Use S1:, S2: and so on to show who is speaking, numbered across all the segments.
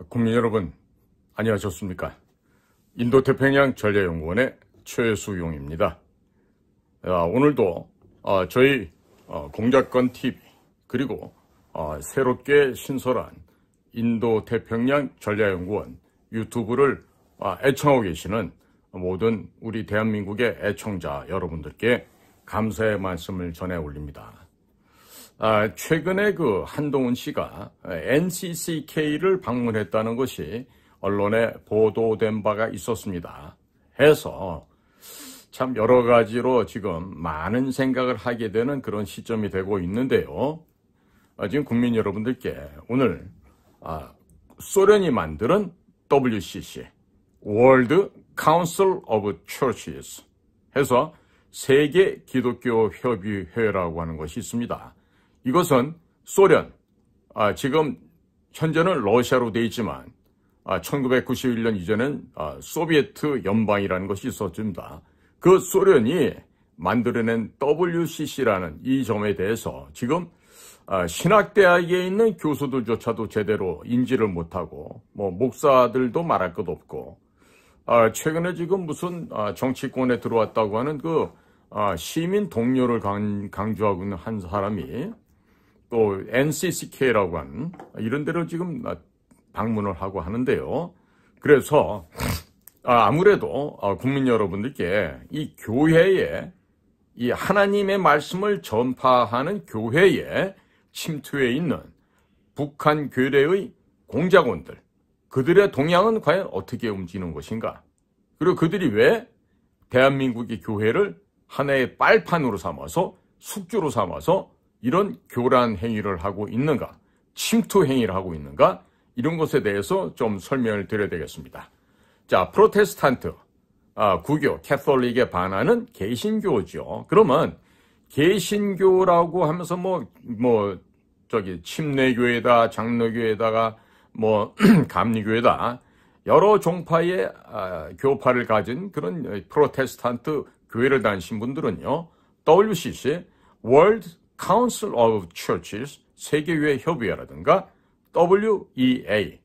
S1: 국민 여러분, 안녕하셨습니까? 인도태평양 전략연구원의 최수용입니다. 오늘도 저희 공작권 TV 그리고 새롭게 신설한 인도태평양 전략연구원 유튜브를 애청하고 계시는 모든 우리 대한민국의 애청자 여러분들께 감사의 말씀을 전해 올립니다. 최근에 한동훈 씨가 NCCK를 방문했다는 것이 언론에 보도된 바가 있었습니다. 해서 참 여러 가지로 지금 많은 생각을 하게 되는 그런 시점이 되고 있는데요. 지금 국민 여러분들께 오늘 소련이 만드는 WCC, World Council of Churches 해서 세계 기독교 협의회라고 하는 것이 있습니다. 이것은 소련, 지금 현재는 러시아로 되어 있지만 1991년 이전엔 소비에트 연방이라는 것이 있었습니다. 그 소련이 만들어낸 WCC라는 이 점에 대해서 지금 신학대학에 있는 교수들조차도 제대로 인지를 못하고 목사들도 말할 것 없고 최근에 지금 무슨 정치권에 들어왔다고 하는 시민 동료를 강조하고 있는 한 사람이 또 NCCK라고 하는 이런 데로 지금 방문을 하고 하는데요. 그래서 아무래도 국민 여러분들께 이 교회에 이 하나님의 말씀을 전파하는 교회에 침투해 있는 북한 교회의 공작원들, 그들의 동향은 과연 어떻게 움직이는 것인가? 그리고 그들이 왜 대한민국의 교회를 하나의 빨판으로 삼아서 숙주로 삼아서 이런 교란 행위를 하고 있는가, 침투 행위를 하고 있는가, 이런 것에 대해서 좀 설명을 드려야 되겠습니다. 자, 프로테스탄트, 구교, 캐톨릭에 반하는 개신교죠. 그러면 개신교라고 하면서 침례교회다, 장로교회다가 감리교회다, 여러 종파의 교파를 가진 그런 프로테스탄트 교회를 다니신 분들은요, WCC, World Council of Churches, 세계교회 협의회라든가 WEA,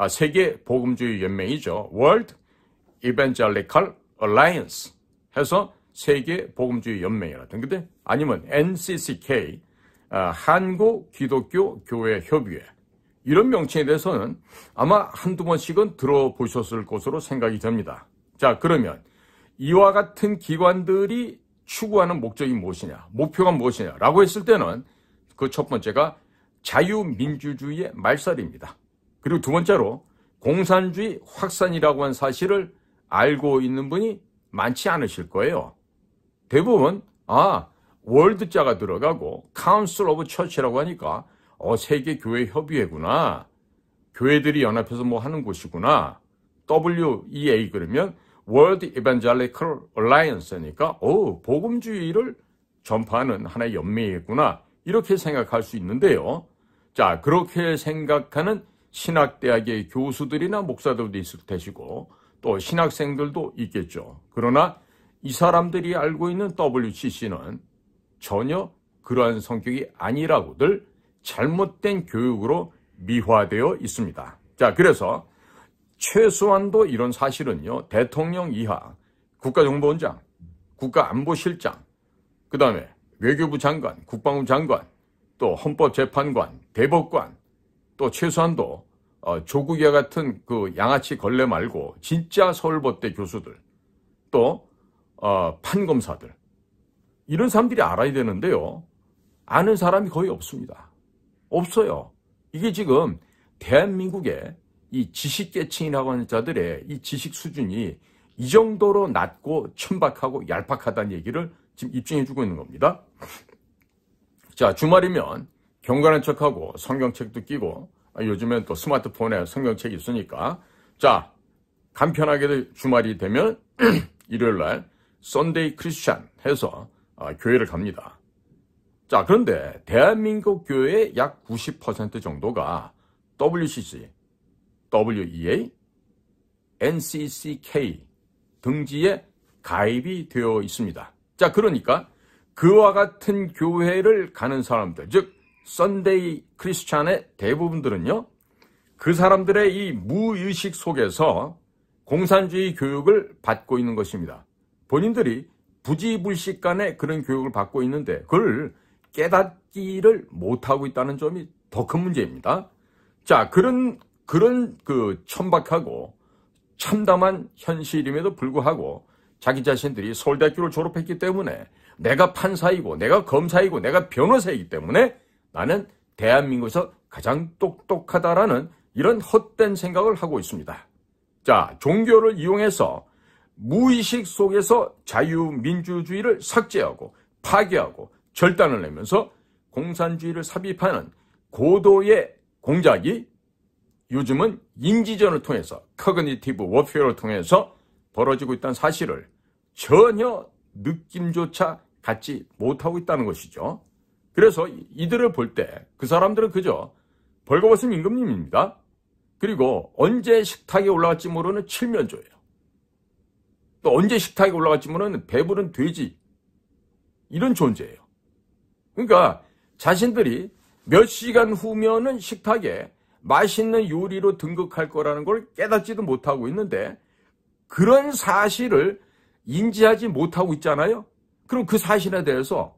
S1: 세계 복음주의 연맹이죠. World Evangelical Alliance 해서 세계 복음주의 연맹이라든가 아니면 NCCK, 한국 기독교 교회 협의회, 이런 명칭에 대해서는 아마 한두 번씩은 들어보셨을 것으로 생각이 됩니다. 자, 그러면 이와 같은 기관들이 추구하는 목적이 무엇이냐, 목표가 무엇이냐라고 했을 때는 그 첫 번째가 자유민주주의의 말살입니다. 그리고 두 번째로 공산주의 확산이라고 하는 사실을 알고 있는 분이 많지 않으실 거예요. 대부분 월드자가 들어가고 Council of Church라고 하니까 세계 교회 협의회구나, 교회들이 연합해서 하는 곳이구나, WEA 그러면 World Evangelical Alliance니까 복음주의를 전파하는 하나의 연맹이겠구나, 이렇게 생각할 수 있는데요. 자, 그렇게 생각하는 신학대학의 교수들이나 목사들도 있을 테시고 또 신학생들도 있겠죠. 그러나 이 사람들이 알고 있는 WCC는 전혀 그러한 성격이 아니라고들 잘못된 교육으로 미화되어 있습니다. 자, 그래서 최소한도 이런 사실은요, 대통령 이하 국가정보원장, 국가안보실장, 그 다음에 외교부 장관, 국방부 장관, 또 헌법재판관, 대법관, 또 최소한도 조국이와 같은 양아치 걸레 말고 진짜 서울법대 교수들, 또 판검사들, 이런 사람들이 알아야 되는데요. 아는 사람이 거의 없습니다. 없어요. 이게 지금 대한민국의 이 지식계층이라고 하는 자들의 이 지식 수준이 이 정도로 낮고 천박하고 얄팍하다는 얘기를 지금 입증해주고 있는 겁니다. 자, 주말이면 경건한 척하고 성경책도 끼고, 요즘엔 또 스마트폰에 성경책이 있으니까, 자, 간편하게도 주말이 되면 일요일날 썬데이 크리스찬 해서 교회를 갑니다. 자, 그런데 대한민국 교회의 약 90% 정도가 WCC, WEA, NCCK 등지에 가입이 되어 있습니다. 자, 그러니까 그와 같은 교회를 가는 사람들, 즉 썬데이 크리스찬의 대부분들은요, 그 사람들의 이 무의식 속에서 공산주의 교육을 받고 있는 것입니다. 본인들이 부지불식 간에 그런 교육을 받고 있는데 그걸 깨닫기를 못하고 있다는 점이 더 큰 문제입니다. 자, 그런 그 천박하고 참담한 현실임에도 불구하고 자기 자신들이 서울대학교를 졸업했기 때문에 내가 판사이고 내가 검사이고 내가 변호사이기 때문에 나는 대한민국에서 가장 똑똑하다라는 이런 헛된 생각을 하고 있습니다. 자, 종교를 이용해서 무의식 속에서 자유민주주의를 삭제하고 파괴하고 절단을 내면서 공산주의를 삽입하는 고도의 공작이 요즘은 인지전을 통해서 커그니티브 워페어를 통해서 벌어지고 있다는 사실을 전혀 느낌조차 갖지 못하고 있다는 것이죠. 그래서 이들을 볼 때 그 사람들은 그저 벌거벗은 임금님입니다. 그리고 언제 식탁에 올라갈지 모르는 칠면조예요. 또 언제 식탁에 올라갈지 모르는 배부른 돼지, 이런 존재예요. 그러니까 자신들이 몇 시간 후면은 식탁에 맛있는 요리로 등극할 거라는 걸 깨닫지도 못하고 있는데 그런 사실을 인지하지 못하고 있잖아요. 그럼 그 사실에 대해서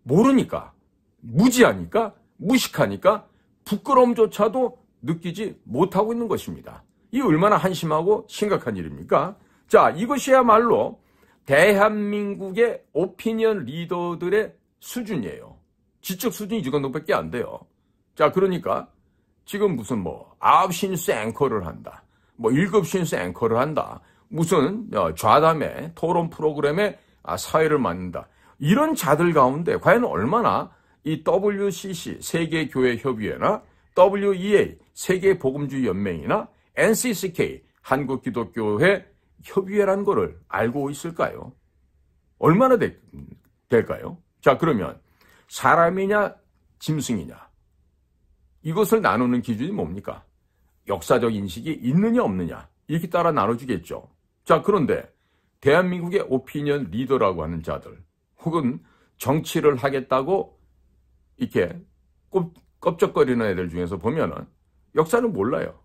S1: 모르니까, 무지하니까, 무식하니까 부끄러움조차도 느끼지 못하고 있는 것입니다. 이게 얼마나 한심하고 심각한 일입니까? 자, 이것이야말로 대한민국의 오피니언 리더들의 수준이에요. 지적 수준이 이거 정도밖에 안 돼요. 자, 그러니까 지금 무슨 9시 뉴스 앵커를 한다, 7시 뉴스 앵커를 한다, 무슨 좌담회 토론 프로그램에 사회를 맡는다, 이런 자들 가운데 과연 얼마나 이 WCC 세계교회협의회나 WEA 세계복음주의연맹이나 NCCK 한국기독교회 협의회라는 거를 알고 있을까요? 얼마나 될까요? 자, 그러면 사람이냐 짐승이냐, 이것을 나누는 기준이 뭡니까? 역사적 인식이 있느냐 없느냐, 이렇게 따라 나눠주겠죠. 자, 그런데 대한민국의 오피니언 리더라고 하는 자들 혹은 정치를 하겠다고 이렇게 껍적거리는 애들 중에서 보면은 역사는 몰라요.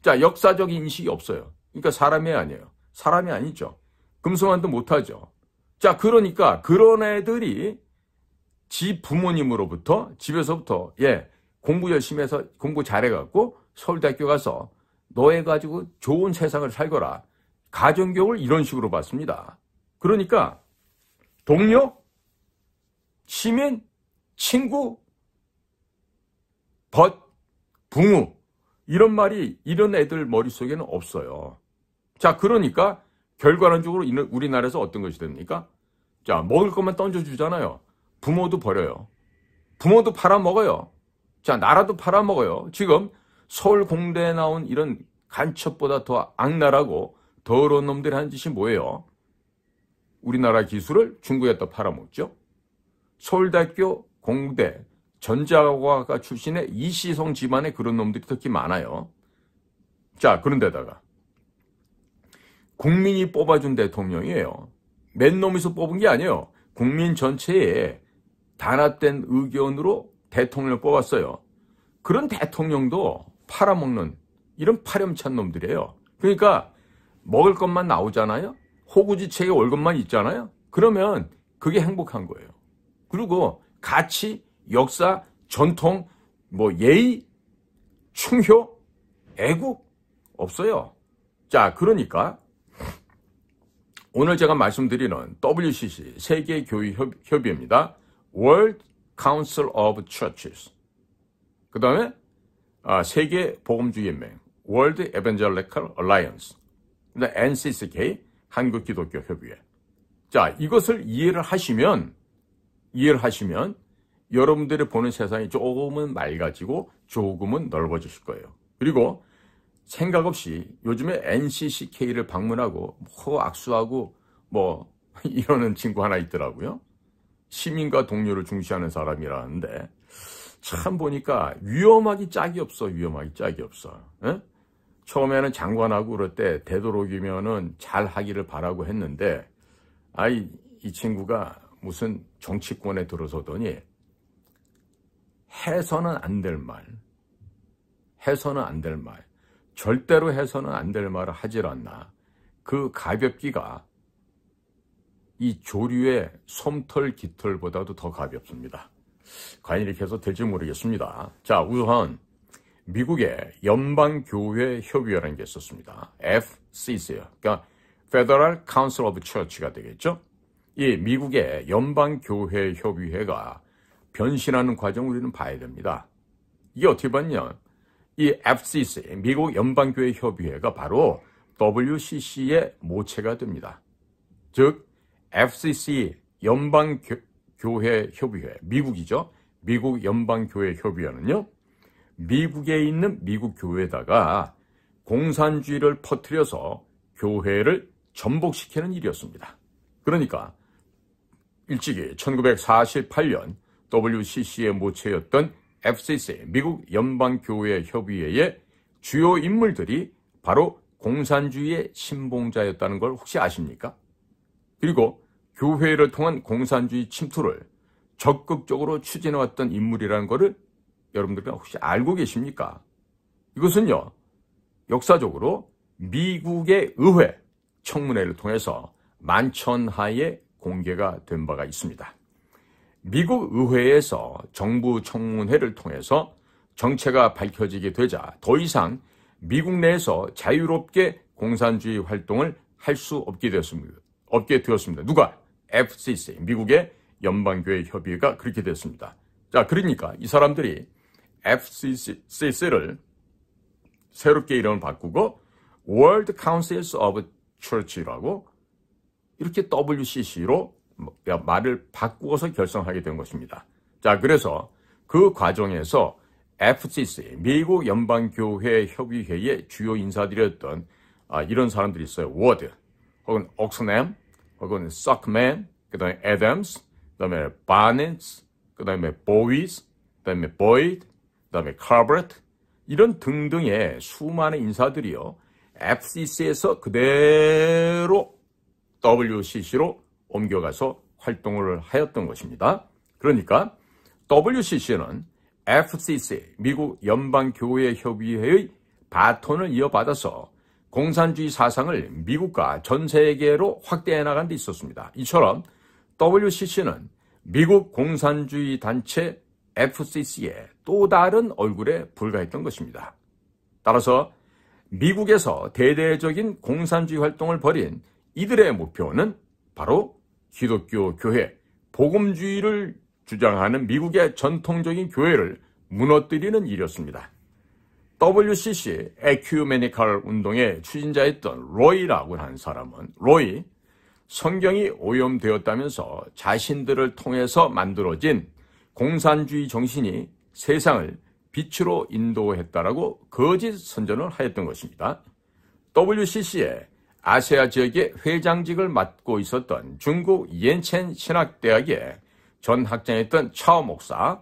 S1: 자, 역사적 인식이 없어요. 그러니까 사람이 아니에요. 사람이 아니죠. 금수만도 못하죠. 자, 그러니까 그런 애들이 지 부모님으로부터, 집에서부터 공부 열심히 해서 공부 잘해갖고 서울대학교 가서 너 해가지고 좋은 세상을 살거라, 가정교육을 이런 식으로 받습니다. 그러니까 동료, 시민, 친구, 붕우, 이런 말이 이런 애들 머릿속에는 없어요. 자, 그러니까 결과론적으로 우리나라에서 어떤 것이 됩니까? 자, 먹을 것만 던져주잖아요. 부모도 버려요. 부모도 팔아먹어요. 자, 나라도 팔아먹어요. 지금 서울 공대에 나온 이런 간첩보다 더 악랄하고 더러운 놈들이 한 짓이 뭐예요? 우리나라 기술을 중국에다 팔아먹죠. 서울대학교, 공대, 전자과학과 출신의 이시성 집안에 그런 놈들이 특히 많아요. 자, 그런데다가 국민이 뽑아준 대통령이에요. 맨 놈에서 뽑은 게 아니에요. 국민 전체에 단합된 의견으로 대통령을 뽑았어요. 그런 대통령도 팔아먹는 이런 파렴찬 놈들이에요. 그러니까 먹을 것만 나오잖아요. 호구지책에 월급만 있잖아요. 그러면 그게 행복한 거예요. 그리고 가치, 역사, 전통, 예의, 충효, 애국 없어요. 자, 그러니까 오늘 제가 말씀드리는 WCC 세계교회협의회입니다. World Council of Churches. 그 다음에 세계복음주의연맹 World Evangelical Alliance, 그다음에 NCCK 한국기독교협의회. 자, 이것을 이해를 하시면 여러분들이 보는 세상이 조금은 맑아지고 조금은 넓어지실 거예요. 그리고 생각 없이 요즘에 NCCK를 방문하고 악수하고 이러는 친구 하나 있더라고요. 시민과 동료를 중시하는 사람이라는데 참 보니까 위험하기 짝이 없어. 위험하기 짝이 없어. 에? 처음에는 장관하고 그럴 때 되도록이면은 잘 하기를 바라고 했는데 이 친구가 무슨 정치권에 들어서더니 해서는 안 될 말, 해서는 안 될 말, 절대로 해서는 안 될 말을 하질 않나. 그 가볍기가 이 조류의 솜털 깃털보다도 더 가볍습니다. 과연 이렇게 해서 될지 모르겠습니다. 자, 우선 미국의 연방교회 협의회라는 게 있었습니다. FCC요. 그러니까 Federal Council of Church가 되겠죠. 이 미국의 연방교회 협의회가 변신하는 과정을 우리는 봐야 됩니다. 이게 어떻게 봤냐? 이 FCC, 미국 연방교회 협의회가 바로 WCC의 모체가 됩니다. 즉 FCC 연방교회 협의회, 미국이죠. 미국 연방교회 협의회는요, 미국에 있는 미국 교회에다가 공산주의를 퍼뜨려서 교회를 전복시키는 일이었습니다. 그러니까 일찍이 1948년 WCC의 모체였던 FCC, 미국 연방교회 협의회의 주요 인물들이 바로 공산주의의 신봉자였다는 걸 혹시 아십니까? 그리고 교회를 통한 공산주의 침투를 적극적으로 추진해왔던 인물이라는 것을 여러분들은 혹시 알고 계십니까? 이것은요, 역사적으로 미국의 의회 청문회를 통해서 만천하에 공개가 된 바가 있습니다. 미국 의회에서 정부 청문회를 통해서 정체가 밝혀지게 되자 더 이상 미국 내에서 자유롭게 공산주의 활동을 할 수 없게 되었습니다. 누가? FCC, 미국의 연방교회 협의회가 그렇게 됐습니다. 자, 그러니까 이 사람들이 FCC를 새롭게 이름을 바꾸고 World Councils of Church라고 이렇게 WCC로 말을 바꾸어서 결성하게 된 것입니다. 자, 그래서 그 과정에서 FCC, 미국 연방교회 협의회의 주요 인사들이었던 이런 사람들이 있어요. 워드, 혹은 옥스넴, 혹은 서크맨, 그 다음에 애덤스, 그 다음에 바넷스, 그 다음에 보위스, 그 다음에 보이드, 그 다음에 카버트, 이런 등등의 수많은 인사들이요, FCC에서 그대로 WCC로 옮겨가서 활동을 하였던 것입니다. 그러니까 WCC는 FCC, 미국 연방교회협의회의 바톤을 이어받아서 공산주의 사상을 미국과 전 세계로 확대해 나간 데 있었습니다. 이처럼 WCC는 미국 공산주의 단체 FCC의 또 다른 얼굴에 불과했던 것입니다. 따라서 미국에서 대대적인 공산주의 활동을 벌인 이들의 목표는 바로 기독교 교회, 복음주의를 주장하는 미국의 전통적인 교회를 무너뜨리는 일이었습니다. WCC 에큐메니컬 운동의 추진자였던 로이라고 하는 사람은 성경이 오염되었다면서 자신들을 통해서 만들어진 공산주의 정신이 세상을 빛으로 인도했다라고 거짓 선전을 하였던 것입니다. WCC의 아시아 지역의 회장직을 맡고 있었던 중국 옌첸 신학대학의 전 학장이었던 차오 목사,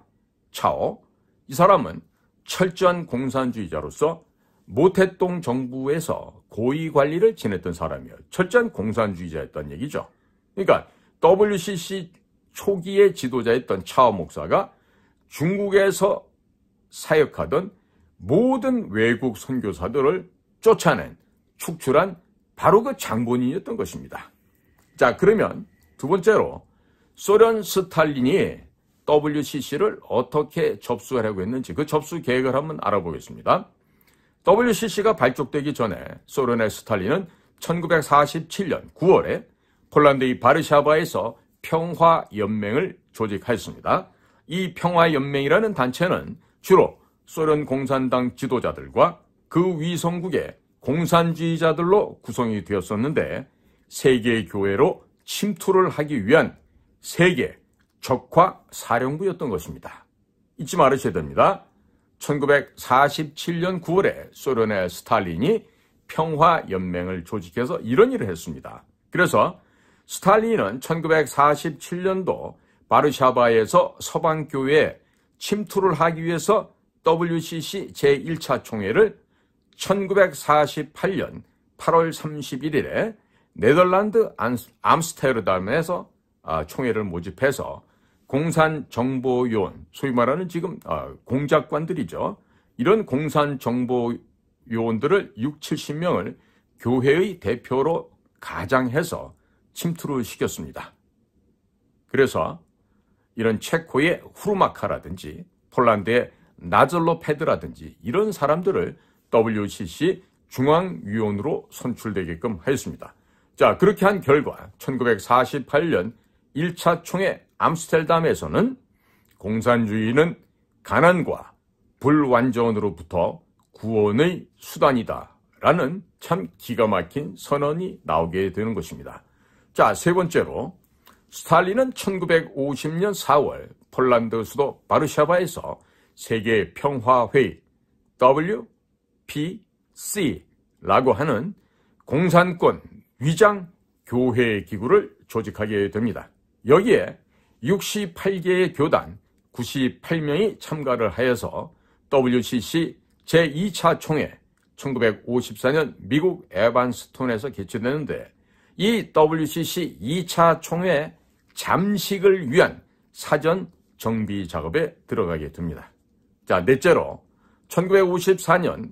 S1: 이 사람은 철저한 공산주의자로서 모태동 정부에서 고위 관리를 지냈던 사람이에요. 철저한 공산주의자였던 얘기죠. 그러니까 WCC 초기의 지도자였던 차오 목사가 중국에서 사역하던 모든 외국 선교사들을 쫓아낸, 축출한 바로 그 장본인이었던 것입니다. 자, 그러면 두 번째로 소련 스탈린이 WCC를 어떻게 접수하려고 했는지 그 접수 계획을 한번 알아보겠습니다. WCC가 발족되기 전에 소련의 스탈린은 1947년 9월에 폴란드의 바르샤바에서 평화연맹을 조직하였습니다. 이 평화연맹이라는 단체는 주로 소련 공산당 지도자들과 그 위성국의 공산주의자들로 구성이 되었었는데 세계교회로 침투를 하기 위한 세계 적화 사령부였던 것입니다. 잊지 말으셔야 됩니다. 1947년 9월에 소련의 스탈린이 평화연맹을 조직해서 이런 일을 했습니다. 그래서 스탈린은 1947년도 바르샤바에서 서방교회에 침투를 하기 위해서 WCC 제1차 총회를 1948년 8월 31일에 네덜란드 암스테르담에서 총회를 모집해서 공산정보요원, 소위 말하는 지금 공작관들이죠. 이런 공산정보 요원들을 70명을 교회의 대표로 가장해서 침투를 시켰습니다. 그래서 이런 체코의 후르마카라든지 폴란드의 나즐로페드라든지 이런 사람들을 WCC 중앙위원으로 선출되게끔 하였습니다. 자, 그렇게 한 결과 1948년 1차 총회 암스테르담에서는 공산주의는 가난과 불완전으로부터 구원의 수단이다 라는 참 기가 막힌 선언이 나오게 되는 것입니다. 자, 세 번째로 스탈린은 1950년 4월 폴란드 수도 바르샤바에서 세계 평화회의 WPC라고 하는 공산권 위장 교회 기구를 조직하게 됩니다. 여기에 68개의 교단 98명이 참가를 하여서 WCC 제2차 총회 1954년 미국 에반스톤에서 개최되는데 이 WCC 2차 총회 잠식을 위한 사전 정비 작업에 들어가게 됩니다. 자, 넷째로 1954년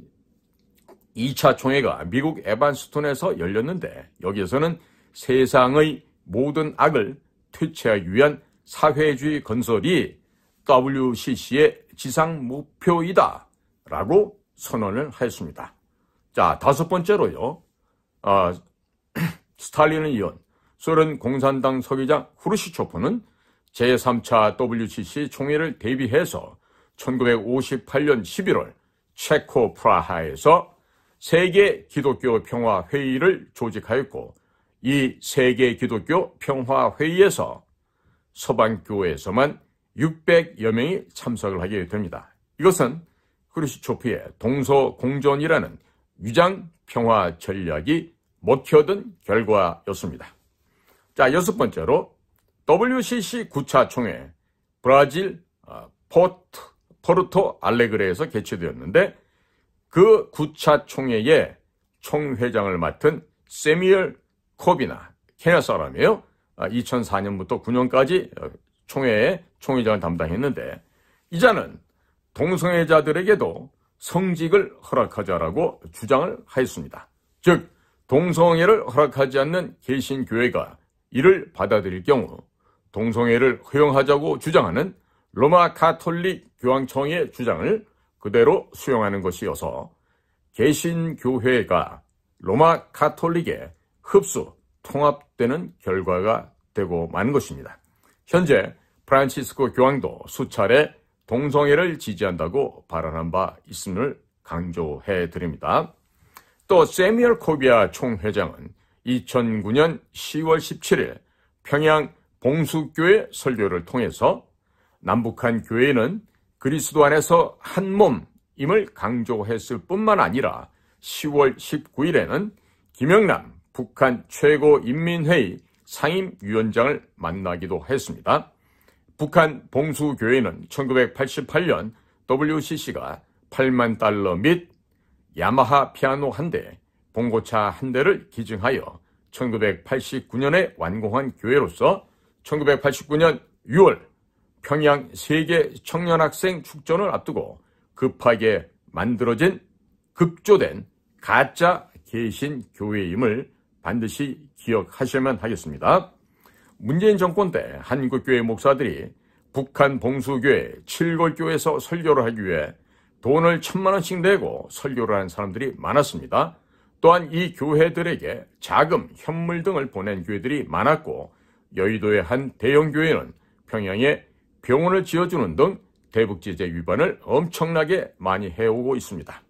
S1: 2차 총회가 미국 에반스톤에서 열렸는데 여기에서는 세상의 모든 악을 퇴치하기 위한 사회주의 건설이 WCC의 지상 목표이다 라고 선언을 하였습니다. 자, 다섯 번째로요. 스탈린을 이은 소련 공산당 서기장 후르시초프는 제3차 WCC 총회를 대비해서 1958년 11월 체코 프라하에서 세계 기독교 평화 회의를 조직하였고 이 세계 기독교 평화 회의에서 서방교회에서만 600여 명이 참석을 하게 됩니다. 이것은 후르시초프의 동서공존이라는 위장 평화 전략이 먹혀든 결과였습니다. 자, 여섯 번째로 WCC 9차 총회 브라질 포르토 알레그레에서 개최되었는데 그 9차 총회의 총회장을 맡은 세미얼 코비나 케냐 사람이에요. 2004년부터 9년까지 총회의 총회장을 담당했는데 이자는 동성애자들에게도 성직을 허락하자라고 주장을 하였습니다. 즉 동성애를 허락하지 않는 개신교회가 이를 받아들일 경우 동성애를 허용하자고 주장하는 로마 가톨릭 교황청의 주장을 그대로 수용하는 것이어서 개신교회가 로마 가톨릭에 흡수, 통합되는 결과가 되고 마는 것입니다. 현재 프란치스코 교황도 수차례 동성애를 지지한다고 발언한 바 있음을 강조해 드립니다. 또 세미얼 코비아 총회장은 2009년 10월 17일 평양 봉수교회 설교를 통해서 남북한 교회는 그리스도 안에서 한 몸임을 강조했을 뿐만 아니라 10월 19일에는 김영남 북한 최고인민회의 상임위원장을 만나기도 했습니다. 북한 봉수교회는 1988년 WCC가 8만 달러 및 야마하 피아노 한 대, 봉고차 한 대를 기증하여 1989년에 완공한 교회로서 1989년 6월 평양 세계 청년학생 축전을 앞두고 급하게 만들어진 급조된 가짜 개신교회임을 반드시 기억하셔야만 하겠습니다. 문재인 정권 때 한국교회 목사들이 북한 봉수교회 칠골교에서 설교를 하기 위해 돈을 1,000만 원씩 내고 설교를 한 사람들이 많았습니다. 또한 이 교회들에게 자금, 현물 등을 보낸 교회들이 많았고 여의도의 한 대형 교회는 평양에 병원을 지어주는 등 대북제재 위반을 엄청나게 많이 해오고 있습니다.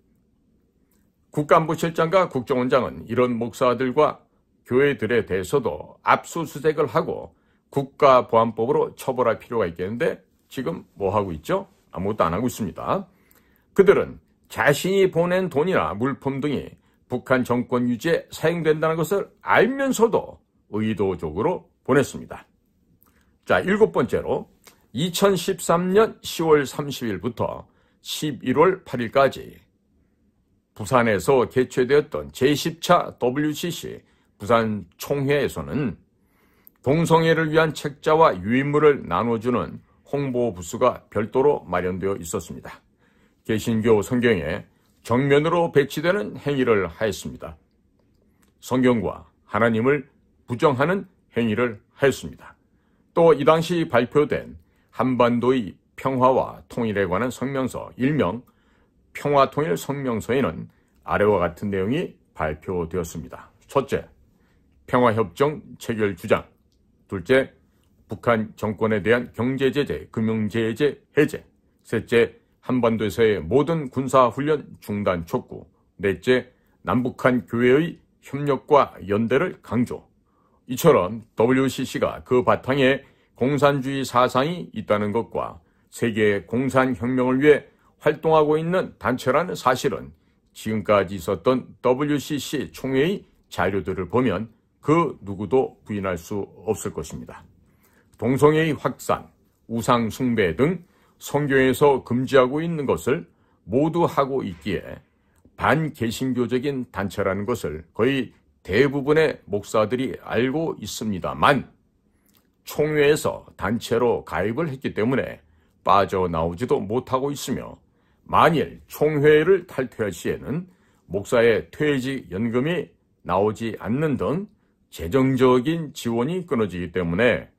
S1: 국가안보실장과 국정원장은 이런 목사들과 교회들에 대해서도 압수수색을 하고 국가보안법으로 처벌할 필요가 있겠는데 지금 뭐 하고 있죠? 아무것도 안 하고 있습니다. 그들은 자신이 보낸 돈이나 물품 등이 북한 정권 유지에 사용된다는 것을 알면서도 의도적으로 보냈습니다. 자, 일곱 번째로 2013년 10월 30일부터 11월 8일까지 부산에서 개최되었던 제10차 WCC 부산 총회에서는 동성애를 위한 책자와 유인물을 나눠주는 홍보 부스가 별도로 마련되어 있었습니다. 개신교 성경에 정면으로 배치되는 행위를 하였습니다. 성경과 하나님을 부정하는 행위를 하였습니다. 또 이 당시 발표된 한반도의 평화와 통일에 관한 성명서, 일명 평화통일 성명서에는 아래와 같은 내용이 발표되었습니다. 첫째, 평화협정 체결 주장. 둘째, 북한 정권에 대한 경제제재, 금융제재 해제. 셋째, 한반도에서의 모든 군사훈련 중단 촉구. 넷째, 남북한 교회의 협력과 연대를 강조. 이처럼 WCC가 그 바탕에 공산주의 사상이 있다는 것과 세계 공산혁명을 위해 활동하고 있는 단체라는 사실은 지금까지 있었던 WCC 총회의 자료들을 보면 그 누구도 부인할 수 없을 것입니다. 동성애의 확산, 우상 숭배 등 성경에서 금지하고 있는 것을 모두 하고 있기에 반개신교적인 단체라는 것을 거의 대부분의 목사들이 알고 있습니다만 총회에서 단체로 가입을 했기 때문에 빠져나오지도 못하고 있으며 만일 총회를 탈퇴할 시에는 목사의 퇴직 연금이 나오지 않는 등 재정적인 지원이 끊어지기 때문에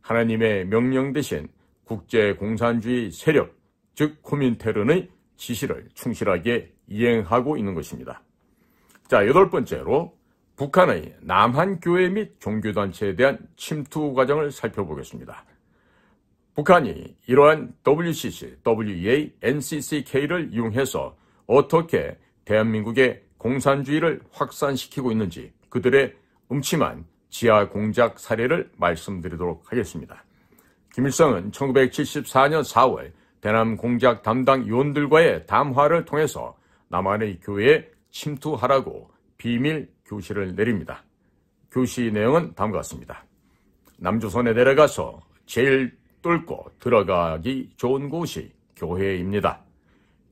S1: 하나님의 명령 대신 국제공산주의 세력, 즉 코민테른의 지시를 충실하게 이행하고 있는 것입니다. 자, 8번째로 북한의 남한교회 및 종교단체에 대한 침투 과정을 살펴보겠습니다. 북한이 이러한 WCC, WEA, NCCK를 이용해서 어떻게 대한민국의 공산주의를 확산시키고 있는지 그들의 음침한 지하 공작 사례를 말씀드리도록 하겠습니다. 김일성은 1974년 4월 대남 공작 담당 요원들과의 담화를 통해서 남한의 교회에 침투하라고 비밀 교시를 내립니다. 교시 내용은 다음과 같습니다. 남조선에 내려가서 제일 뚫고 들어가기 좋은 곳이 교회입니다.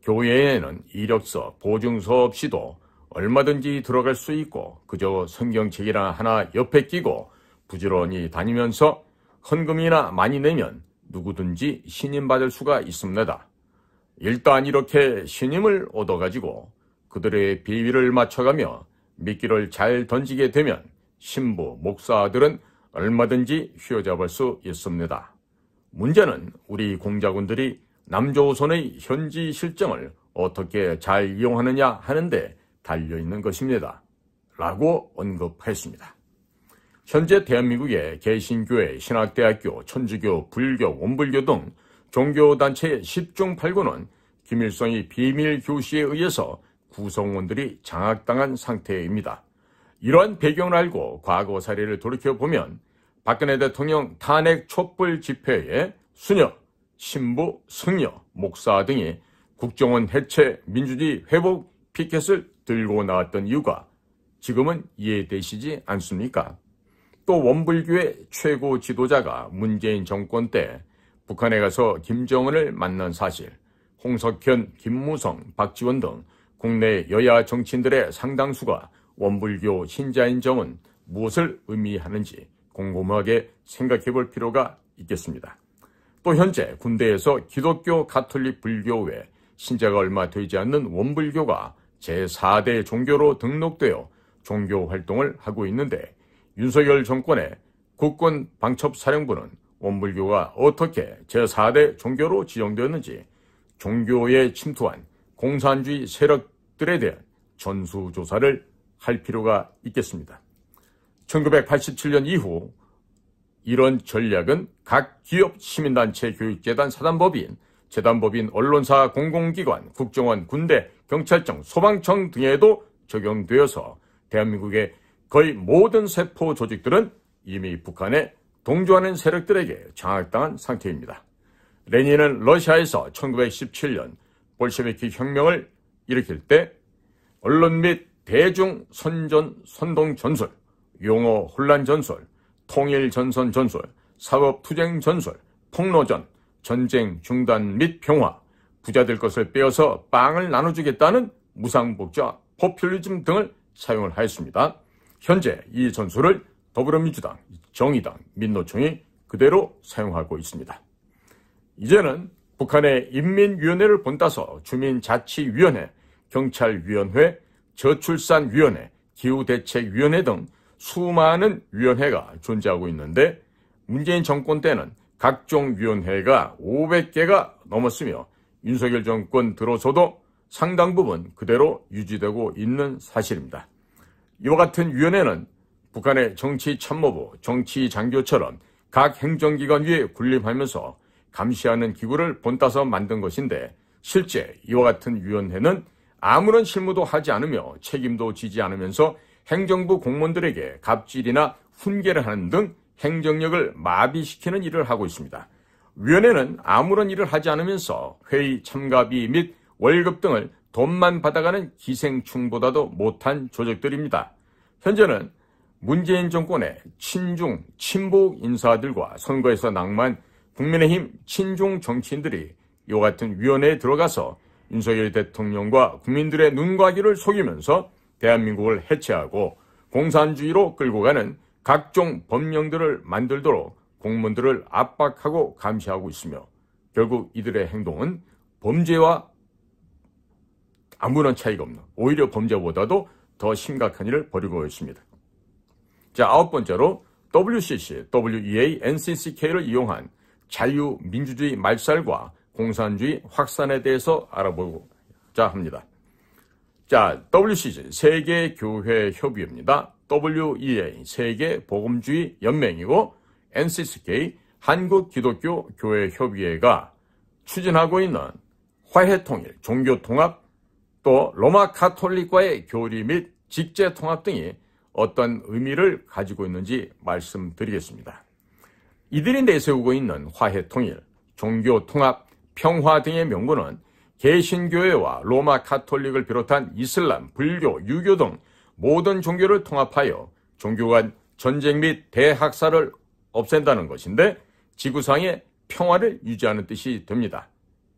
S1: 교회에는 이력서, 보증서 없이도 얼마든지 들어갈 수 있고 그저 성경책이나 하나 옆에 끼고 부지런히 다니면서 헌금이나 많이 내면 누구든지 신임받을 수가 있습니다. 일단 이렇게 신임을 얻어가지고 그들의 비위를 맞춰가며 미끼를 잘 던지게 되면 신부, 목사들은 얼마든지 휘어잡을 수 있습니다. 문제는 우리 공작원들이 남조선의 현지 실정을 어떻게 잘 이용하느냐 하는데 달려있는 것입니다. 라고 언급했습니다. 현재 대한민국의 개신교회, 신학대학교, 천주교, 불교, 원불교 등 종교단체의 10중 8구는 김일성의 비밀 교시에 의해서 구성원들이 장악당한 상태입니다. 이러한 배경을 알고 과거 사례를 돌이켜보면 박근혜 대통령 탄핵 촛불 집회에 수녀, 신부, 승려, 목사 등이 국정원 해체, 민주주의 회복 피켓을 들고 나왔던 이유가 지금은 이해되시지 않습니까? 또 원불교의 최고 지도자가 문재인 정권 때 북한에 가서 김정은을 만난 사실, 홍석현, 김무성, 박지원 등 국내 여야 정치인들의 상당수가 원불교 신자인 점은 무엇을 의미하는지 곰곰하게 생각해 볼 필요가 있겠습니다. 또 현재 군대에서 기독교, 가톨릭, 불교 외 신자가 얼마 되지 않는 원불교가 제4대 종교로 등록되어 종교 활동을 하고 있는데 윤석열 정권의 국군 방첩사령부는 원불교가 어떻게 제4대 종교로 지정되었는지 종교에 침투한 공산주의 세력들에 대한 전수조사를 할 필요가 있겠습니다. 1987년 이후 이런 전략은 각 기업, 시민단체, 교육재단, 사단법인, 재단법인, 언론사, 공공기관, 국정원, 군대, 경찰청, 소방청 등에도 적용되어서 대한민국의 거의 모든 세포 조직들은 이미 북한에 동조하는 세력들에게 장악당한 상태입니다. 레닌은 러시아에서 1917년 볼셰비키 혁명을 일으킬 때 언론 및 대중 선동 전술, 용어 혼란 전술, 통일 전선 전술, 사법 투쟁 전술, 폭로전, 전쟁 중단 및 평화, 부자들 것을 빼어서 빵을 나눠주겠다는 무상복자, 포퓰리즘 등을 사용을 하였습니다. 현재 이 전술을 더불어민주당, 정의당, 민노총이 그대로 사용하고 있습니다. 이제는 북한의 인민위원회를 본따서 주민자치위원회, 경찰위원회, 저출산위원회, 기후대책위원회 등 수많은 위원회가 존재하고 있는데 문재인 정권 때는 각종 위원회가 500개가 넘었으며 윤석열 정권 들어서도 상당 부분 그대로 유지되고 있는 사실입니다. 이와 같은 위원회는 북한의 정치참모부, 정치장교처럼 각 행정기관 위에 군림하면서 감시하는 기구를 본따서 만든 것인데 실제 이와 같은 위원회는 아무런 실무도 하지 않으며 책임도 지지 않으면서 행정부 공무원들에게 갑질이나 훈계를 하는 등 행정력을 마비시키는 일을 하고 있습니다. 위원회는 아무런 일을 하지 않으면서 회의 참가비 및 월급 등을 돈만 받아가는 기생충보다도 못한 조직들입니다. 현재는 문재인 정권의 친중, 친북 인사들과 선거에서 낙마한 국민의힘 친중 정치인들이 이와 같은 위원회에 들어가서 윤석열 대통령과 국민들의 눈과 귀를 속이면서 대한민국을 해체하고 공산주의로 끌고 가는 각종 법령들을 만들도록 공무원들을 압박하고 감시하고 있으며 결국 이들의 행동은 범죄와 아무런 차이가 없는, 오히려 범죄보다도 더 심각한 일을 벌이고 있습니다. 자, 9번째로 WCC, WEA, NCCK를 이용한 자유민주주의 말살과 공산주의 확산에 대해서 알아보고자 합니다. 자, WCC, 세계교회협의회입니다. WEA, 세계복음주의 연맹이고 NCCK, 한국기독교교회협의회가 추진하고 있는 화해통일, 종교통합, 또 로마 카톨릭과의 교리 및 직제통합 등이 어떤 의미를 가지고 있는지 말씀드리겠습니다. 이들이 내세우고 있는 화해통일, 종교통합, 평화 등의 명분은 개신교회와 로마 카톨릭을 비롯한 이슬람, 불교, 유교 등 모든 종교를 통합하여 종교 간 전쟁 및 대학살을 없앤다는 것인데 지구상의 평화를 유지하는 뜻이 됩니다.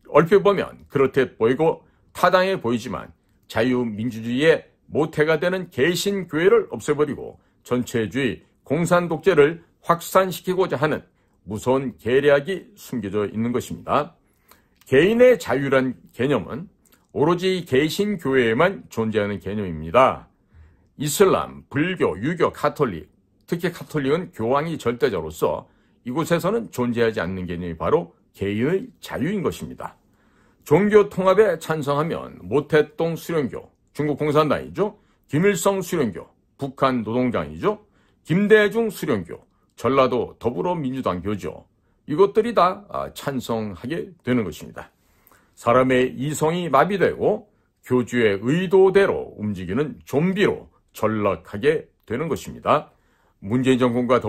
S1: 얼핏 보면 그렇듯 보이고 타당해 보이지만 자유민주주의의 모태가 되는 개신교회를 없애버리고 전체주의, 공산독재를 확산시키고자 하는 무서운 계략이 숨겨져 있는 것입니다. 개인의 자유란 개념은 오로지 개신교회에만 존재하는 개념입니다. 이슬람, 불교, 유교, 카톨릭, 특히 카톨릭은 교황이 절대자로서 이곳에서는 존재하지 않는 개념이 바로 개인의 자유인 것입니다. 종교 통합에 찬성하면 모태동 수령교, 중국 공산당이죠. 김일성 수령교, 북한 노동당이죠. 김대중 수령교, 전라도 더불어민주당교죠. 이것들이 다 찬성하게 되는 것입니다. 사람의 이성이 마비되고 교주의 의도대로 움직이는 좀비로 전락하게 되는 것입니다. 문재인 정권과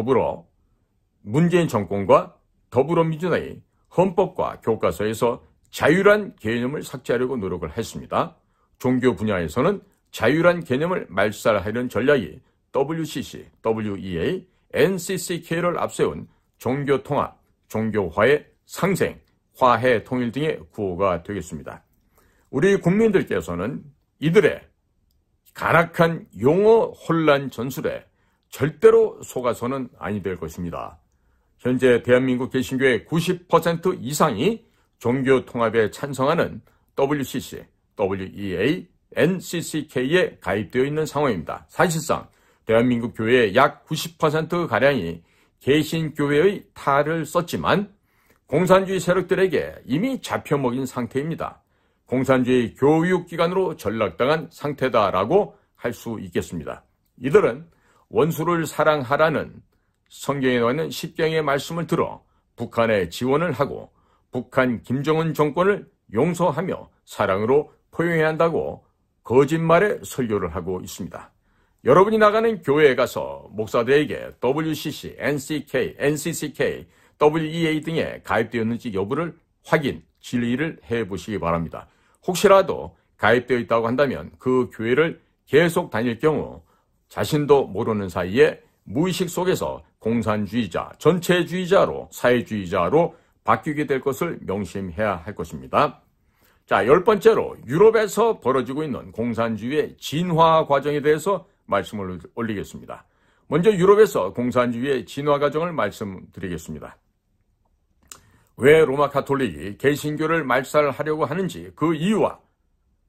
S1: 더불어민주당이 헌법과 교과서에서 자유란 개념을 삭제하려고 노력을 했습니다. 종교 분야에서는 자유란 개념을 말살하려는 전략이 WCC, WEA, NCCK를 앞세운 종교통합, 종교화의 상생, 화해 통일 등의 구호가 되겠습니다. 우리 국민들께서는 이들의 간악한 용어 혼란 전술에 절대로 속아서는 아니 될 것입니다. 현재 대한민국 개신교의 90% 이상이 종교 통합에 찬성하는 WCC, WEA, NCCK에 가입되어 있는 상황입니다. 사실상 대한민국 교회의 약 90%가량이 개신교회의 탈을 썼지만 공산주의 세력들에게 이미 잡혀먹인 상태입니다. 공산주의 교육기관으로 전락당한 상태다라고 할 수 있겠습니다. 이들은 원수를 사랑하라는 성경에 나와 있는 십경의 말씀을 들어 북한에 지원을 하고 북한 김정은 정권을 용서하며 사랑으로 포용해야 한다고 거짓말의 설교를 하고 있습니다. 여러분이 나가는 교회에 가서 목사들에게 WCC, NCCK, WEA 등에 가입되었는지 여부를 확인, 질의를 해보시기 바랍니다. 혹시라도 가입되어 있다고 한다면 그 교회를 계속 다닐 경우 자신도 모르는 사이에 무의식 속에서 공산주의자, 전체주의자로, 사회주의자로 바뀌게 될 것을 명심해야 할 것입니다. 자, 10번째로 유럽에서 벌어지고 있는 공산주의의 진화 과정에 대해서 말씀을 올리겠습니다. 먼저 유럽에서 공산주의의 진화 과정을 말씀드리겠습니다. 왜 로마 가톨릭이 개신교를 말살하려고 하는지 그 이유와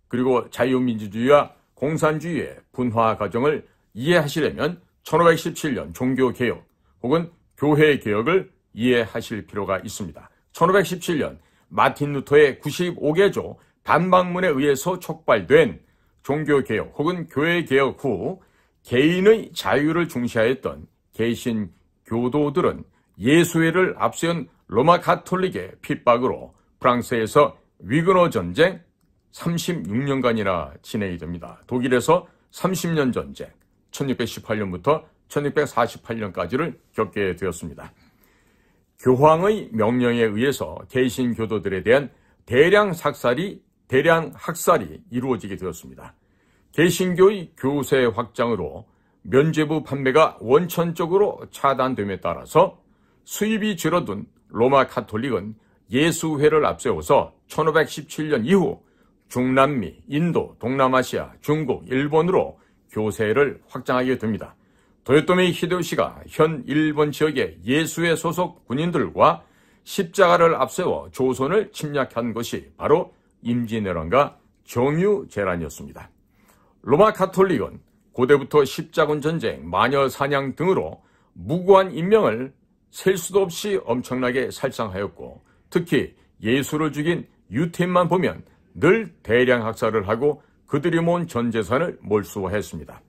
S1: 그리고 자유민주주의와 공산주의의 분화 과정을 이해하시려면 1517년 종교개혁 혹은 교회개혁을 이해하실 필요가 있습니다. 1517년 마틴 루터의 95개조 반박문에 의해서 촉발된 종교개혁 혹은 교회개혁 후 개인의 자유를 중시하였던 개신교도들은 예수회를 앞세운 로마 가톨릭의 핍박으로 프랑스에서 위그너 전쟁 36년간이나 진행이 됩니다. 독일에서 30년 전쟁 1618년부터 1648년까지를 겪게 되었습니다. 교황의 명령에 의해서 개신교도들에 대한 대량 학살이 이루어지게 되었습니다. 개신교의 교세 확장으로 면죄부 판매가 원천적으로 차단됨에 따라서 수입이 줄어든 로마 가톨릭은 예수회를 앞세워서 1517년 이후 중남미, 인도, 동남아시아, 중국, 일본으로 교세를 확장하게 됩니다. 도요토미 히데요시가 현 일본 지역의 예수회 소속 군인들과 십자가를 앞세워 조선을 침략한 것이 바로 임진왜란과 정유재란이었습니다. 로마 가톨릭은 고대부터 십자군 전쟁, 마녀 사냥 등으로 무고한 인명을 셀 수도 없이 엄청나게 살상하였고 특히 예수를 죽인 유태인만 보면 늘 대량 학살을 하고 그들이 모은 전 재산을 몰수했습니다.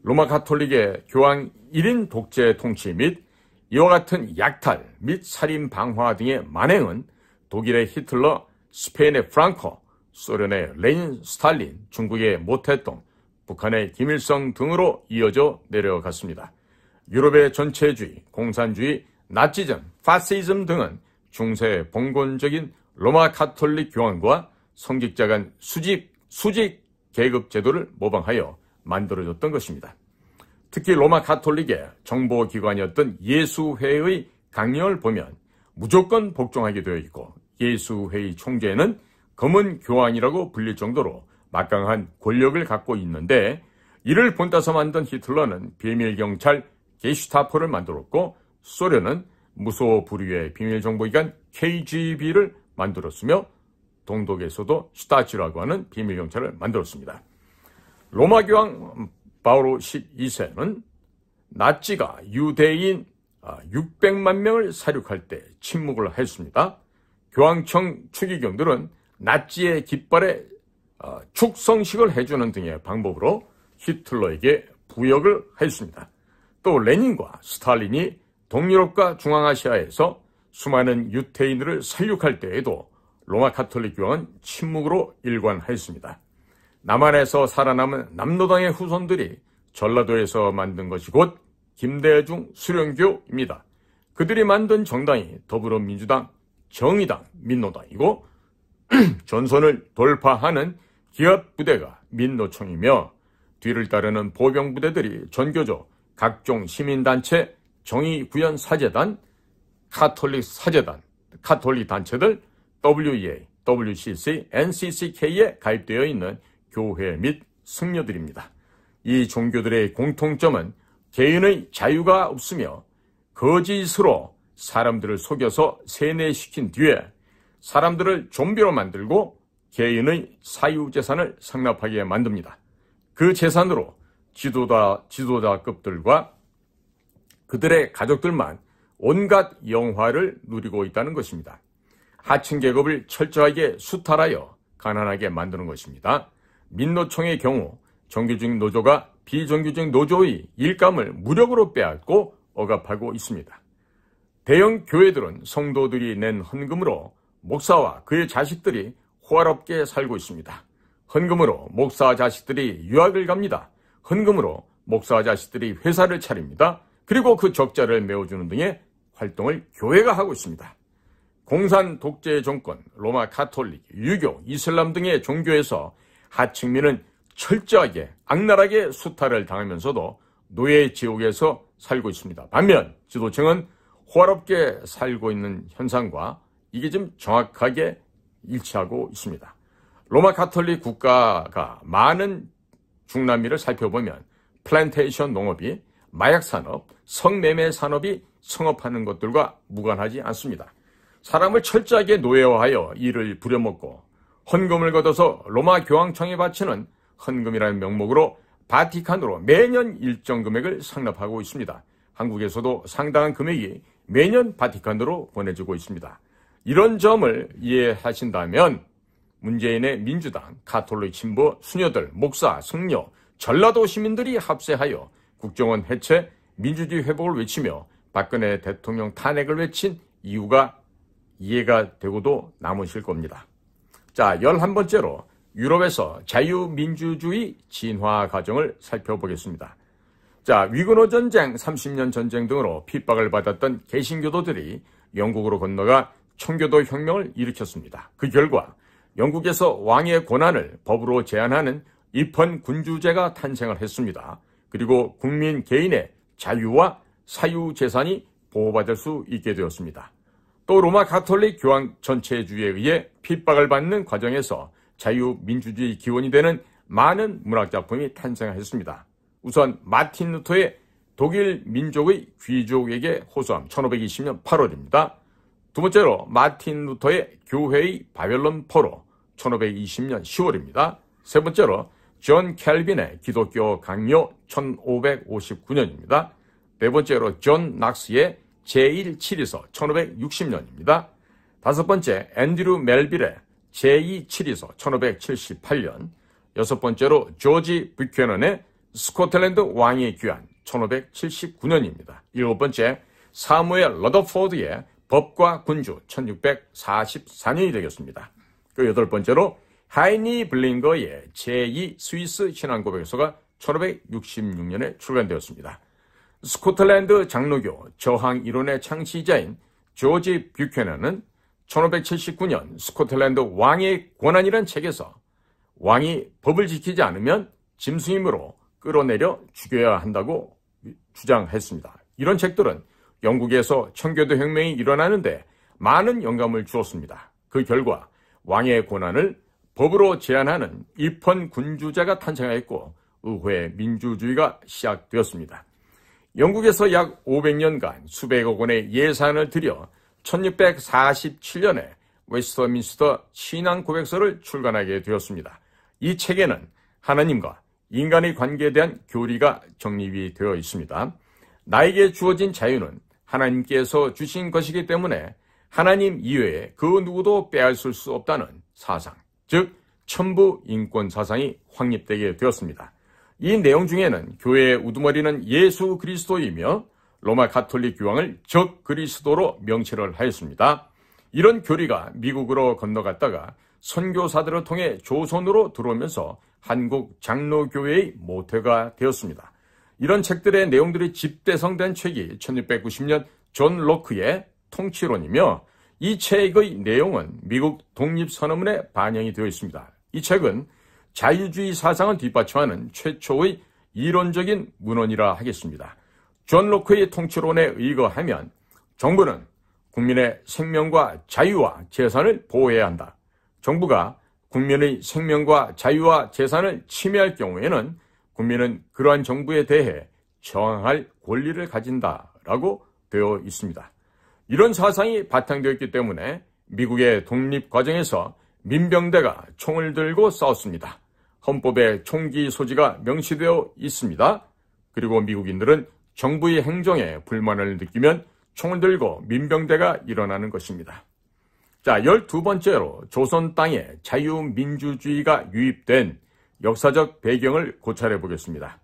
S1: 로마 가톨릭의 교황 1인 독재 통치 및 이와 같은 약탈 및 살인 방화 등의 만행은 독일의 히틀러, 스페인의 프랑코, 소련의 레닌, 스탈린, 중국의 모태동, 북한의 김일성 등으로 이어져 내려갔습니다. 유럽의 전체주의, 공산주의, 나치즘, 파시즘 등은 중세 봉건적인 로마 가톨릭 교황과 성직자 간 수직 계급 제도를 모방하여 만들어졌던 것입니다. 특히 로마 가톨릭의 정보기관이었던 예수회의 강령을 보면 무조건 복종하게 되어 있고 예수회의 총재는 검은 교황이라고 불릴 정도로 막강한 권력을 갖고 있는데 이를 본따서 만든 히틀러는 비밀경찰 게슈타포를 만들었고 소련은 무소불위의 비밀정보기관 KGB를 만들었으며 동독에서도 슈타치라고 하는 비밀경찰을 만들었습니다. 로마 교황 바오로 12세는 나치가 유대인 600만 명을 사륙할 때 침묵을 했습니다. 교황청 추기경들은 나치의 깃발에 축성식을 해주는 등의 방법으로 히틀러에게 부역을 했습니다. 또 레닌과 스탈린이 동유럽과 중앙아시아에서 수많은 유태인들을 살육할 때에도 로마 가톨릭 교황은 침묵으로 일관했습니다. 남한에서 살아남은 남노당의 후손들이 전라도에서 만든 것이 곧 김대중 수령교입니다. 그들이 만든 정당이 더불어민주당, 정의당, 민노당이고 전선을 돌파하는 기합부대가 민노총이며 뒤를 따르는 보병부대들이 전교조, 각종 시민단체, 정의구현사재단, 카톨릭 단체들, WEA, WCC, NCCK에 가입되어 있는 교회 및 승려들입니다. 이 종교들의 공통점은 개인의 자유가 없으며 거짓으로 사람들을 속여서 세뇌시킨 뒤에 사람들을 좀비로 만들고 개인의 사유재산을 상납하게 만듭니다. 그 재산으로 지도자급들과 그들의 가족들만 온갖 영화를 누리고 있다는 것입니다. 하층 계급을 철저하게 수탈하여 가난하게 만드는 것입니다. 민노총의 경우 정규직 노조가 비정규직 노조의 일감을 무력으로 빼앗고 억압하고 있습니다. 대형 교회들은 성도들이 낸 헌금으로 목사와 그의 자식들이 호화롭게 살고 있습니다. 헌금으로 목사 자식들이 유학을 갑니다. 헌금으로 목사 자식들이 회사를 차립니다. 그리고 그 적자를 메워주는 등의 활동을 교회가 하고 있습니다. 공산 독재 정권, 로마 가톨릭, 유교, 이슬람 등의 종교에서 하층민은 철저하게 악랄하게 수탈을 당하면서도 노예 지옥에서 살고 있습니다. 반면 지도층은 호화롭게 살고 있는 현상과 이게 좀 정확하게 일치하고 있습니다. 로마 가톨릭 국가가 많은 중남미를 살펴보면 플랜테이션 농업이 마약 산업, 성매매 산업이 성업하는 것들과 무관하지 않습니다. 사람을 철저하게 노예화하여 이를 부려먹고 헌금을 걷어서 로마 교황청에 바치는 헌금이라는 명목으로 바티칸으로 매년 일정 금액을 상납하고 있습니다. 한국에서도 상당한 금액이 매년 바티칸으로 보내지고 있습니다. 이런 점을 이해하신다면 문재인의 민주당, 가톨릭 신부, 수녀들, 목사, 승려, 전라도 시민들이 합세하여 국정원 해체, 민주주의 회복을 외치며 박근혜 대통령 탄핵을 외친 이유가 이해가 되고도 남으실 겁니다. 자, 11번째로 유럽에서 자유민주주의 진화 과정을 살펴보겠습니다. 자, 위그너 전쟁, 30년 전쟁 등으로 핍박을 받았던 개신교도들이 영국으로 건너가 청교도 혁명을 일으켰습니다. 그 결과 영국에서 왕의 권한을 법으로 제한하는 입헌 군주제가 탄생을 했습니다. 그리고 국민 개인의 자유와 사유재산이 보호받을 수 있게 되었습니다. 또 로마 가톨릭 교황 전체주의에 의해 핍박을 받는 과정에서 자유민주주의 기원이 되는 많은 문학작품이 탄생했습니다. 우선 마틴 루터의 독일 민족의 귀족에게 호소함 1520년 8월입니다. 두 번째로 마틴 루터의 교회의 바벨론 포로 1520년 10월입니다. 세 번째로 존 켈빈의 기독교 강요 1559년입니다. 네 번째로 존 낙스의 제1치리서 1560년입니다. 다섯 번째 앤드류 멜빌의 제2치리서 1578년, 여섯 번째로 조지 뷰캐넌의 스코틀랜드 왕의 귀환 1579년입니다. 일곱 번째 사무엘 러더포드의 법과 군주 1644년이 되겠습니다. 그 여덟 번째로 하이니 블링거의 제2 스위스 신앙고백서가 1566년에 출간되었습니다. 스코틀랜드 장로교 저항 이론의 창시자인 조지 뷰캐넌은 1579년 스코틀랜드 왕의 권한이란 책에서 왕이 법을 지키지 않으면 짐승임으로 끌어내려 죽여야 한다고 주장했습니다. 이런 책들은 영국에서 청교도 혁명이 일어나는데 많은 영감을 주었습니다. 그 결과 왕의 권한을 법으로 제한하는 입헌 군주제가 탄생하였고 의회 민주주의가 시작되었습니다. 영국에서 약 500년간 수백억 원의 예산을 들여 1647년에 웨스터민스터 신앙고백서를 출간하게 되었습니다. 이 책에는 하나님과 인간의 관계에 대한 교리가 정립이 되어 있습니다. 나에게 주어진 자유는 하나님께서 주신 것이기 때문에 하나님 이외에 그 누구도 빼앗을 수 없다는 사상, 즉 천부 인권 사상이 확립되게 되었습니다. 이 내용 중에는 교회의 우두머리는 예수 그리스도이며 로마 가톨릭 교황을 적 그리스도로 명시를 하였습니다. 이런 교리가 미국으로 건너갔다가 선교사들을 통해 조선으로 들어오면서 한국 장로교회의 모태가 되었습니다. 이런 책들의 내용들이 집대성된 책이 1690년 존 로크의 통치론이며 이 책의 내용은 미국 독립선언문에 반영이 되어 있습니다. 이 책은 자유주의 사상을 뒷받침하는 최초의 이론적인 문헌이라 하겠습니다. 존 로크의 통치론에 의거하면 정부는 국민의 생명과 자유와 재산을 보호해야 한다. 정부가 국민의 생명과 자유와 재산을 침해할 경우에는 국민은 그러한 정부에 대해 저항할 권리를 가진다라고 되어 있습니다. 이런 사상이 바탕되었기 때문에 미국의 독립 과정에서 민병대가 총을 들고 싸웠습니다. 헌법에 총기 소지가 명시되어 있습니다. 그리고 미국인들은 정부의 행정에 불만을 느끼면 총을 들고 민병대가 일어나는 것입니다. 자, 12번째로 조선 땅에 자유민주주의가 유입된 역사적 배경을 고찰해 보겠습니다.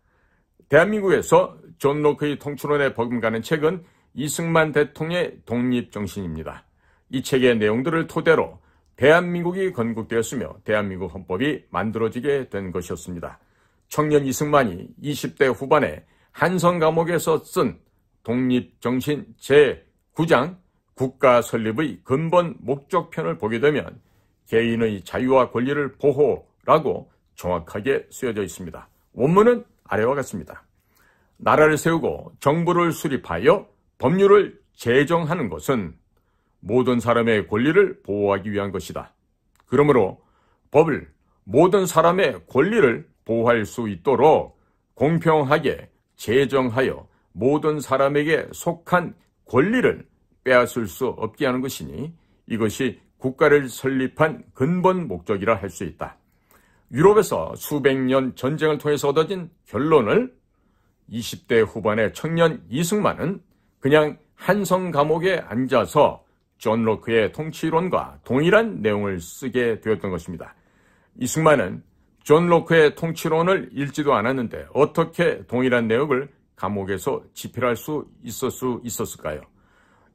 S1: 대한민국에서 존 로크의 통치론에 버금가는 책은 이승만 대통령의 독립정신입니다. 이 책의 내용들을 토대로 대한민국이 건국되었으며 대한민국 헌법이 만들어지게 된 것이었습니다. 청년 이승만이 20대 후반에 한성 감옥에서 쓴 독립정신 제9장 국가 설립의 근본 목적편을 보게 되면 개인의 자유와 권리를 보호라고 정확하게 쓰여져 있습니다. 원문은 아래와 같습니다. 나라를 세우고 정부를 수립하여 법률을 제정하는 것은 모든 사람의 권리를 보호하기 위한 것이다. 그러므로 법을 모든 사람의 권리를 보호할 수 있도록 공평하게 제정하여 모든 사람에게 속한 권리를 빼앗을 수 없게 하는 것이니 이것이 국가를 설립한 근본 목적이라 할 수 있다. 유럽에서 수백 년 전쟁을 통해서 얻어진 결론을 20대 후반의 청년 이승만은 그냥 한성 감옥에 앉아서 존 로크의 통치론과 동일한 내용을 쓰게 되었던 것입니다. 이승만은 존 로크의 통치론을 읽지도 않았는데 어떻게 동일한 내용을 감옥에서 집필할 수 있었을까요?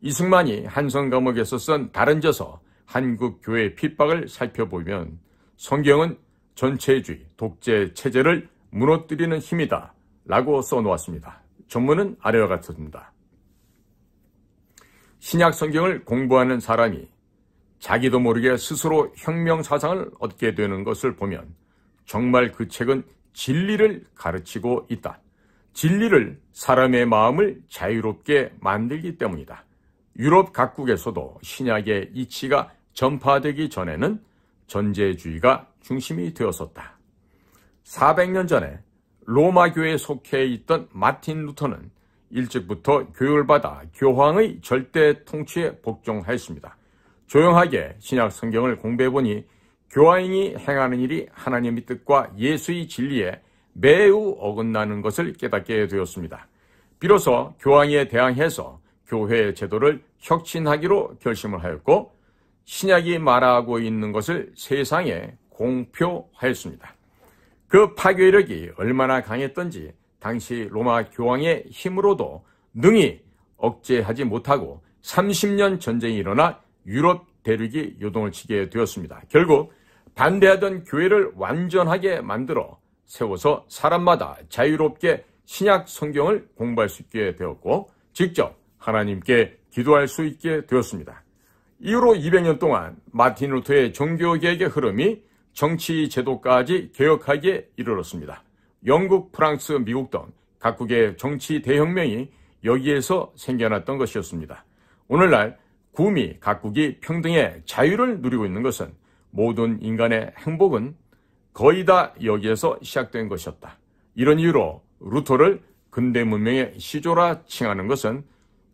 S1: 이승만이 한성 감옥에서 쓴 다른 저서 한국 교회의 핍박을 살펴보면 성경은 전체주의, 독재 체제를 무너뜨리는 힘이다 라고 써놓았습니다. 전문은 아래와 같습니다. 신약 성경을 공부하는 사람이 자기도 모르게 스스로 혁명사상을 얻게 되는 것을 보면 정말 그 책은 진리를 가르치고 있다. 진리를 사람의 마음을 자유롭게 만들기 때문이다. 유럽 각국에서도 신약의 이치가 전파되기 전에는 전제주의가 중심이 되었었다. 400년 전에 로마 교회에 속해 있던 마틴 루터는 일찍부터 교육을 받아 교황의 절대 통치에 복종하였습니다. 조용하게 신약 성경을 공부해보니 교황이 행하는 일이 하나님의 뜻과 예수의 진리에 매우 어긋나는 것을 깨닫게 되었습니다. 비로소 교황에 대항해서 교회 제도를 혁신하기로 결심을 하였고 신약이 말하고 있는 것을 세상에 공표하였습니다. 그 파괴력이 얼마나 강했던지 당시 로마 교황의 힘으로도 능히 억제하지 못하고 30년 전쟁이 일어나 유럽 대륙이 요동을 치게 되었습니다. 결국 반대하던 교회를 완전하게 만들어 세워서 사람마다 자유롭게 신약 성경을 공부할 수 있게 되었고 직접 하나님께 기도할 수 있게 되었습니다. 이후로 200년 동안 마틴 루터의 종교개혁의 흐름이 정치 제도까지 개혁하기에 이르렀습니다. 영국, 프랑스, 미국 등 각국의 정치 대혁명이 여기에서 생겨났던 것이었습니다. 오늘날 구미 각국이 평등의 자유를 누리고 있는 것은 모든 인간의 행복은 거의 다 여기에서 시작된 것이었다. 이런 이유로 루터를 근대 문명의 시조라 칭하는 것은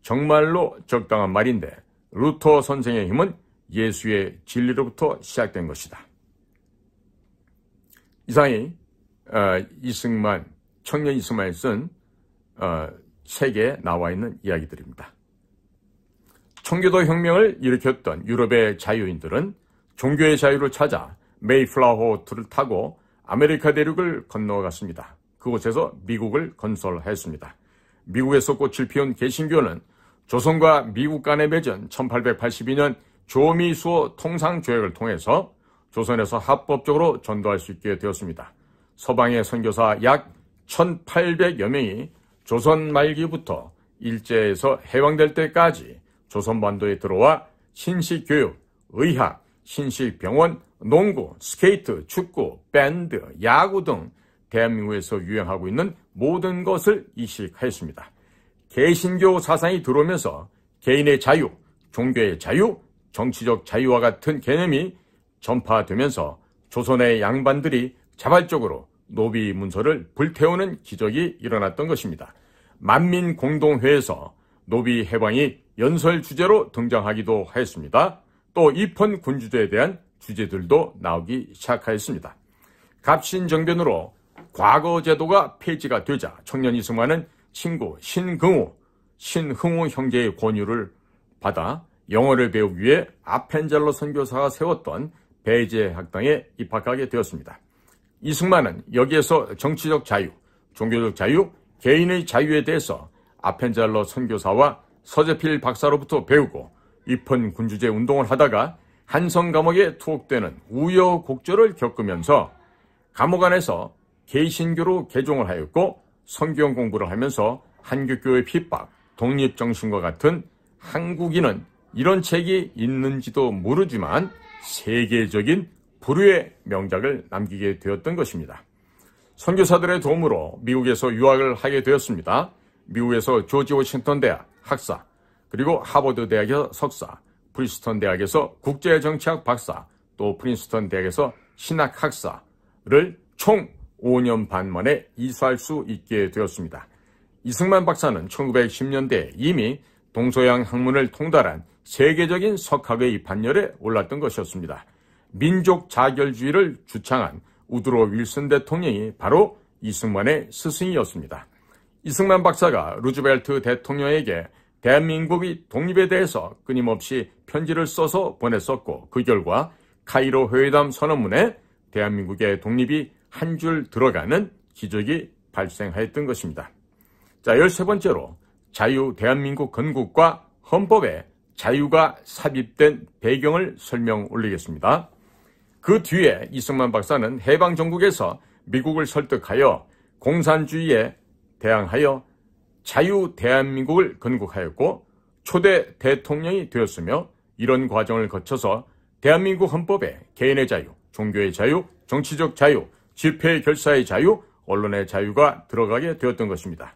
S1: 정말로 적당한 말인데 루터 선생의 힘은 예수의 진리로부터 시작된 것이다. 이상이 청년 이승만이 쓴 책에 나와 있는 이야기들입니다. 청교도 혁명을 일으켰던 유럽의 자유인들은 종교의 자유를 찾아 메이플라워호를 타고 아메리카 대륙을 건너갔습니다. 그곳에서 미국을 건설하였습니다. 미국에서 꽃을 피운 개신교는 조선과 미국 간에 맺은 1882년 조미수호 통상조약을 통해서 조선에서 합법적으로 전도할 수 있게 되었습니다. 서방의 선교사 약 1800여 명이 조선 말기부터 일제에서 해방될 때까지 조선반도에 들어와 신식교육, 의학, 신식병원, 농구, 스케이트, 축구, 밴드, 야구 등 대한민국에서 유행하고 있는 모든 것을 이식하였습니다. 개신교 사상이 들어오면서 개인의 자유, 종교의 자유, 정치적 자유와 같은 개념이 전파되면서 조선의 양반들이 자발적으로 노비 문서를 불태우는 기적이 일어났던 것입니다. 만민공동회에서 노비 해방이 연설 주제로 등장하기도 하였습니다. 또 입헌 군주제에 대한 주제들도 나오기 시작하였습니다. 갑신정변으로 과거 제도가 폐지가 되자 청년 이승만은 친구 신흥우 형제의 권유를 받아 영어를 배우기 위해 아펜젤러 선교사가 세웠던 배제학당에 입학하게 되었습니다. 이승만은 여기에서 정치적 자유, 종교적 자유, 개인의 자유에 대해서 아펜젤러 선교사와 서재필 박사로부터 배우고 입헌 군주제 운동을 하다가 한성 감옥에 투옥되는 우여곡절을 겪으면서 감옥 안에서 개신교로 개종을 하였고 성경 공부를 하면서 한국교회 핍박, 독립정신과 같은 한국인은 이런 책이 있는지도 모르지만 세계적인 불후의 명작을 남기게 되었던 것입니다. 선교사들의 도움으로 미국에서 유학을 하게 되었습니다. 미국에서 조지 워싱턴 대학 학사, 그리고 하버드 대학에서 석사, 프린스턴 대학에서 국제정치학 박사, 또 프린스턴 대학에서 신학 학사를 총 5년 반 만에 이수할 수 있게 되었습니다. 이승만 박사는 1910년대에 이미 동서양 학문을 통달한 세계적인 석학의 판열에 올랐던 것이었습니다. 민족 자결주의를 주창한 우드로 윌슨 대통령이 바로 이승만의 스승이었습니다. 이승만 박사가 루즈벨트 대통령에게 대한민국의 독립에 대해서 끊임없이 편지를 써서 보냈었고, 그 결과 카이로 회담 선언문에 대한민국의 독립이 한 줄 들어가는 기적이 발생하였던 것입니다. 자, 13번째로 자유 대한민국 건국과 헌법에 자유가 삽입된 배경을 설명 올리겠습니다. 그 뒤에 이승만 박사는 해방정국에서 미국을 설득하여 공산주의에 대항하여 자유 대한민국을 건국하였고 초대 대통령이 되었으며, 이런 과정을 거쳐서 대한민국 헌법에 개인의 자유, 종교의 자유, 정치적 자유, 집회 결사의 자유, 언론의 자유가 들어가게 되었던 것입니다.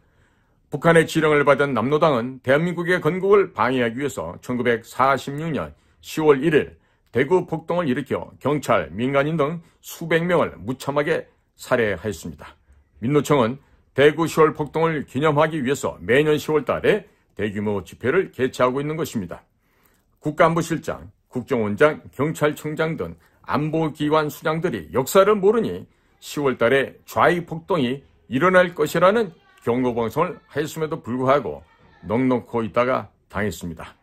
S1: 북한의 지령을 받은 남로당은 대한민국의 건국을 방해하기 위해서 1946년 10월 1일 대구 폭동을 일으켜 경찰, 민간인 등 수백 명을 무참하게 살해하였습니다. 민노총은 대구 10월 폭동을 기념하기 위해서 매년 10월 달에 대규모 집회를 개최하고 있는 것입니다. 국가안보실장, 국정원장, 경찰청장 등 안보기관 수장들이 역사를 모르니 10월 달에 좌익 폭동이 일어날 것이라는 경고방송을 하였음에도 불구하고 넋놓고 있다가 당했습니다.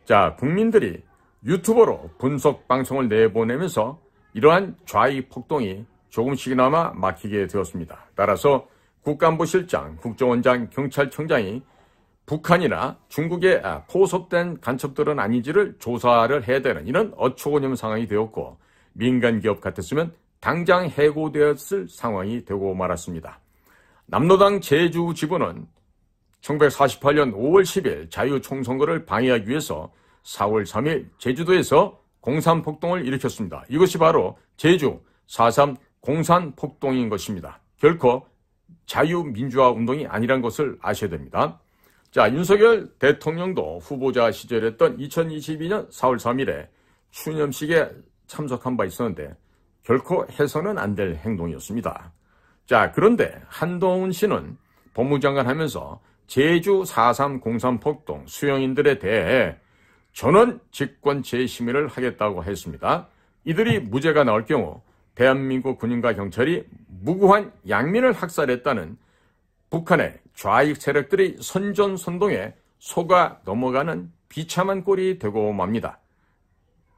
S1: 자, 국민들이 유튜버로 분석 방송을 내보내면서 이러한 좌익 폭동이 조금씩이나마 막히게 되었습니다. 따라서 국가안보실장, 국정원장, 경찰청장이 북한이나 중국에 포섭된 간첩들은 아닌지를 조사를 해야 되는 이런 어처구니없는 상황이 되었고, 민간기업 같았으면 당장 해고되었을 상황이 되고 말았습니다. 남로당 제주 지부는 1948년 5월 10일 자유총선거를 방해하기 위해서 4월 3일 제주도에서 공산폭동을 일으켰습니다. 이것이 바로 제주 4.3 공산폭동인 것입니다. 결코 자유민주화 운동이 아니란 것을 아셔야 됩니다. 자, 윤석열 대통령도 후보자 시절이었던 2022년 4월 3일에 추념식에 참석한 바 있었는데 결코 해서는 안 될 행동이었습니다. 자, 그런데 한동훈 씨는 법무장관 하면서 제주 4.3 공산폭동 수용인들에 대해 전원 직권 재심의를 하겠다고 했습니다. 이들이 무죄가 나올 경우 대한민국 군인과 경찰이 무고한 양민을 학살했다는 북한의 좌익 세력들이 선전선동에 속아 넘어가는 비참한 꼴이 되고 맙니다.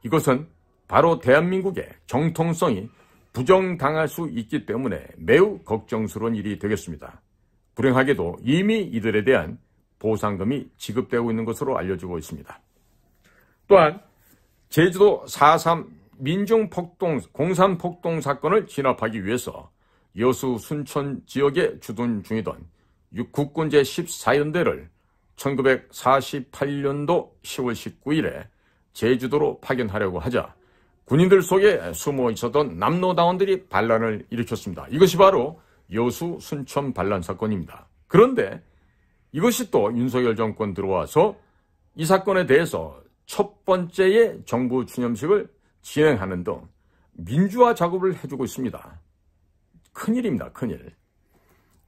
S1: 이것은 바로 대한민국의 정통성이 부정당할 수 있기 때문에 매우 걱정스러운 일이 되겠습니다. 불행하게도 이미 이들에 대한 보상금이 지급되고 있는 것으로 알려지고 있습니다. 또한 제주도 4.3 민중폭동, 공산폭동 사건을 진압하기 위해서 여수 순천 지역에 주둔 중이던 국군 제14연대를 1948년도 10월 19일에 제주도로 파견하려고 하자 군인들 속에 숨어 있었던 남로당원들이 반란을 일으켰습니다. 이것이 바로 여수 순천 반란 사건입니다. 그런데 이것이 또 윤석열 정권 들어와서 이 사건에 대해서 첫 번째의 정부 추념식을 진행하는 등 민주화 작업을 해주고 있습니다. 큰일입니다. 큰일.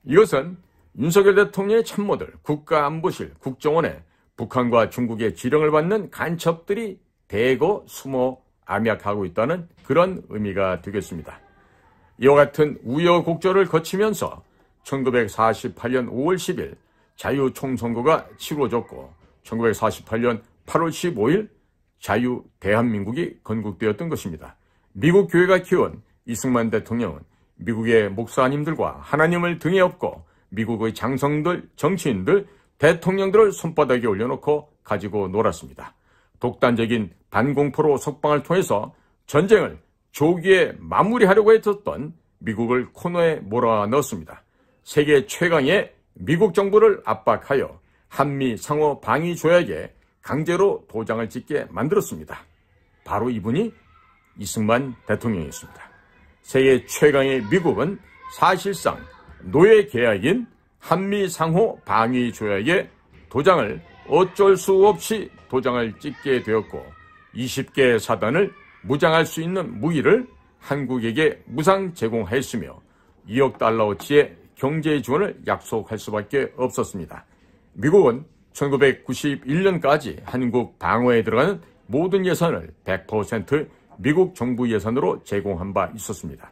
S1: 이것은 윤석열 대통령의 참모들, 국가안보실, 국정원에 북한과 중국의 지령을 받는 간첩들이 대거 숨어 암약하고 있다는 그런 의미가 되겠습니다. 이와 같은 우여곡절을 거치면서 1948년 5월 10일 자유총선거가 치루어졌고 1948년 8월 15일 자유 대한민국이 건국되었던 것입니다. 미국 교회가 키운 이승만 대통령은 미국의 목사님들과 하나님을 등에 업고 미국의 장성들, 정치인들, 대통령들을 손바닥에 올려놓고 가지고 놀았습니다. 독단적인 반공포로 석방을 통해서 전쟁을 조기에 마무리하려고 했었던 미국을 코너에 몰아넣었습니다. 세계 최강의 미국 정부를 압박하여 한미 상호 방위 조약에 강제로 도장을 찍게 만들었습니다. 바로 이분이 이승만 대통령이었습니다. 세계 최강의 미국은 사실상 노예 계약인 한미 상호 방위 조약에 도장을 어쩔 수 없이 도장을 찍게 되었고 20개 사단을 무장할 수 있는 무기를 한국에게 무상 제공하였으며 2억 달러어치의 경제 지원을 약속할 수밖에 없었습니다. 미국은 1991년까지 한국 방어에 들어가는 모든 예산을 100% 미국 정부 예산으로 제공한 바 있었습니다.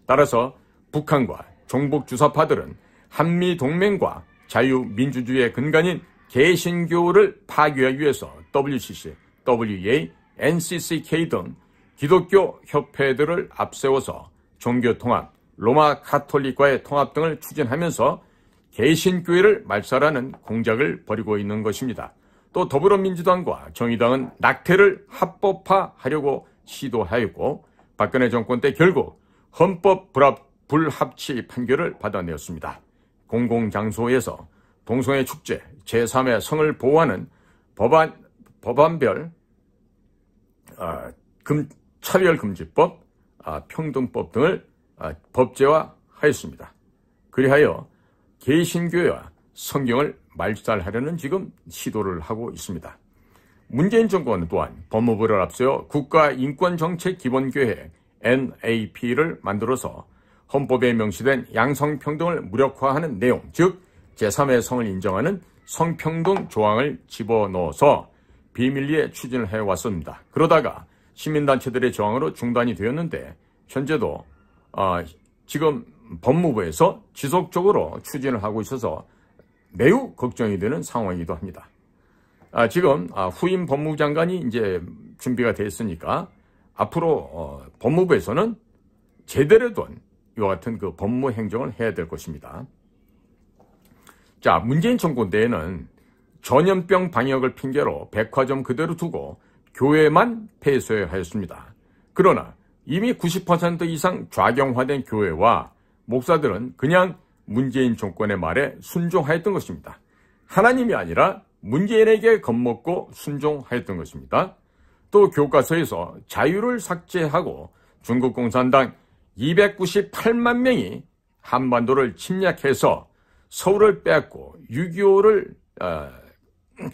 S1: 따라서 북한과 종북 주사파들은 한미동맹과 자유민주주의의 근간인 개신교를 파괴하기 위해서 WCC, WEA, NCCK 등 기독교 협회들을 앞세워서 종교통합, 로마 가톨릭과의 통합 등을 추진하면서 개신교회를 말살하는 공작을 벌이고 있는 것입니다. 또 더불어민주당과 정의당은 낙태를 합법화하려고 시도하였고 박근혜 정권 때 결국 헌법 불합치 판결을 받아내었습니다. 공공장소에서 동성애 축제, 제3의 성을 보호하는 법안별 차별금지법, 평등법 등을 법제화하였습니다. 그리하여 개신교회와 성경을 말살하려는 지금 시도를 하고 있습니다. 문재인 정권은 또한 법무부를 앞세워 국가인권정책기본계획 NAP를 만들어서 헌법에 명시된 양성평등을 무력화하는 내용, 즉 제3의 성을 인정하는 성평등 조항을 집어넣어서 비밀리에 추진을 해왔습니다. 그러다가 시민단체들의 저항으로 중단이 되었는데 현재도 지금 법무부에서 지속적으로 추진을 하고 있어서 매우 걱정이 되는 상황이기도 합니다. 지금 후임 법무부 장관이 이제 준비가 됐으니까 앞으로 법무부에서는 제대로 된 이와 같은 그 법무 행정을 해야 될 것입니다. 자, 문재인 정권 때에는 전염병 방역을 핑계로 백화점 그대로 두고 교회만 폐쇄하였습니다. 그러나 이미 90% 이상 좌경화된 교회와 목사들은 그냥 문재인 정권의 말에 순종하였던 것입니다. 하나님이 아니라 문재인에게 겁먹고 순종하였던 것입니다. 또 교과서에서 자유를 삭제하고 중국 공산당 298만 명이 한반도를 침략해서 서울을 빼앗고 6.25를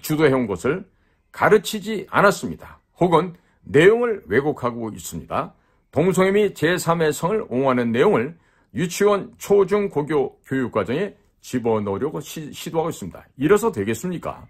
S1: 주도해온 것을 가르치지 않았습니다. 혹은 내용을 왜곡하고 있습니다. 동성애 및 제3의 성을 옹호하는 내용을 유치원 초중 고교 교육과정에 집어넣으려고 시도하고 있습니다. 이래서 되겠습니까?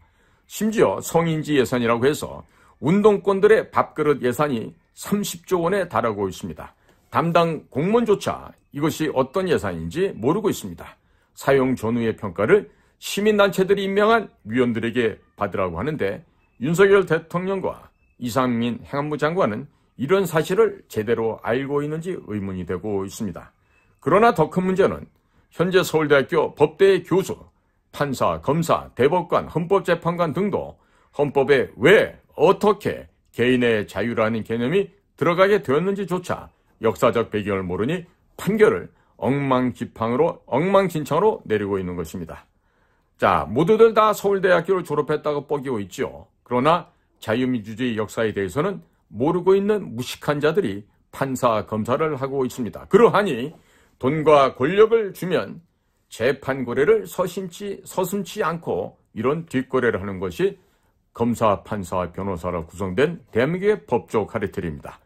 S1: 심지어 성인지 예산이라고 해서 운동권들의 밥그릇 예산이 30조 원에 달하고 있습니다. 담당 공무원조차 이것이 어떤 예산인지 모르고 있습니다. 사용 전후의 평가를 시민단체들이 임명한 위원들에게 받으라고 하는데 윤석열 대통령과 이상민 행안부 장관은 이런 사실을 제대로 알고 있는지 의문이 되고 있습니다. 그러나 더 큰 문제는 현재 서울대학교 법대의 교수, 판사, 검사, 대법관, 헌법재판관 등도 헌법에 왜, 어떻게 개인의 자유라는 개념이 들어가게 되었는지조차 역사적 배경을 모르니 판결을 엉망진창으로 내리고 있는 것입니다. 자, 모두들 다 서울대학교를 졸업했다고 뻐기고 있죠. 그러나 자유민주주의 역사에 대해서는 모르고 있는 무식한 자들이 판사, 검사를 하고 있습니다. 그러하니 돈과 권력을 주면 재판 거래를 서슴지 않고 이런 뒷거래를 하는 것이 검사, 판사, 변호사로 구성된 대한민국의 법조 카르텔입니다.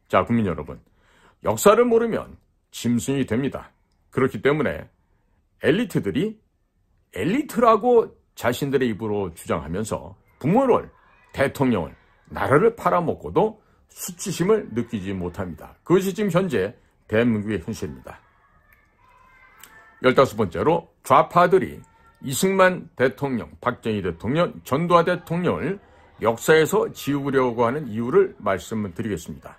S1: 자, 국민 여러분, 역사를 모르면 짐승이 됩니다. 그렇기 때문에 엘리트들이 엘리트라고 자신들의 입으로 주장하면서 부모를, 대통령을, 나라를 팔아먹고도 수치심을 느끼지 못합니다. 그것이 지금 현재 대한민국의 현실입니다. 15번째로 좌파들이 이승만 대통령, 박정희 대통령, 전두환 대통령을 역사에서 지우려고 하는 이유를 말씀을 드리겠습니다.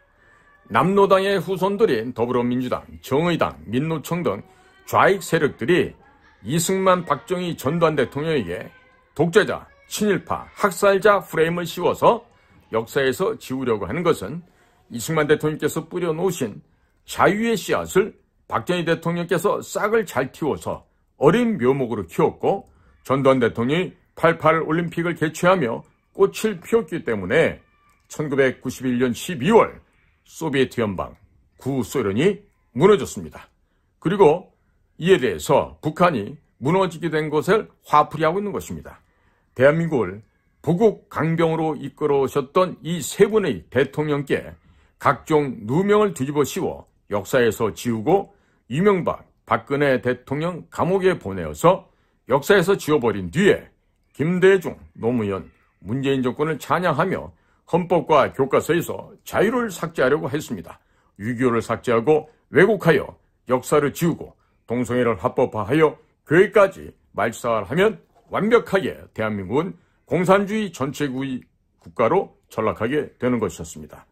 S1: 남로당의 후손들인 더불어민주당, 정의당, 민노총 등 좌익 세력들이 이승만, 박정희, 전두환 대통령에게 독재자, 친일파, 학살자 프레임을 씌워서 역사에서 지우려고 하는 것은 이승만 대통령께서 뿌려놓으신 자유의 씨앗을 박정희 대통령께서 싹을 잘 틔워서 어린 묘목으로 키웠고 전두환 대통령이 88 올림픽을 개최하며 꽃을 피웠기 때문에 1991년 12월 소비에트 연방, 구소련이 무너졌습니다. 그리고 이에 대해서 북한이 무너지게 된 것을 화풀이하고 있는 것입니다. 대한민국을 보국 강병으로 이끌어 오셨던 이 세 분의 대통령께 각종 누명을 뒤집어 씌워 역사에서 지우고 이명박, 박근혜 대통령 감옥에 보내어서 역사에서 지워버린 뒤에 김대중, 노무현, 문재인 정권을 찬양하며 헌법과 교과서에서 자유를 삭제하려고 했습니다. 6.25를 삭제하고 왜곡하여 역사를 지우고 동성애를 합법화하여 교회까지 말살하면 완벽하게 대한민국은 공산주의 전체주의 국가로 전락하게 되는 것이었습니다.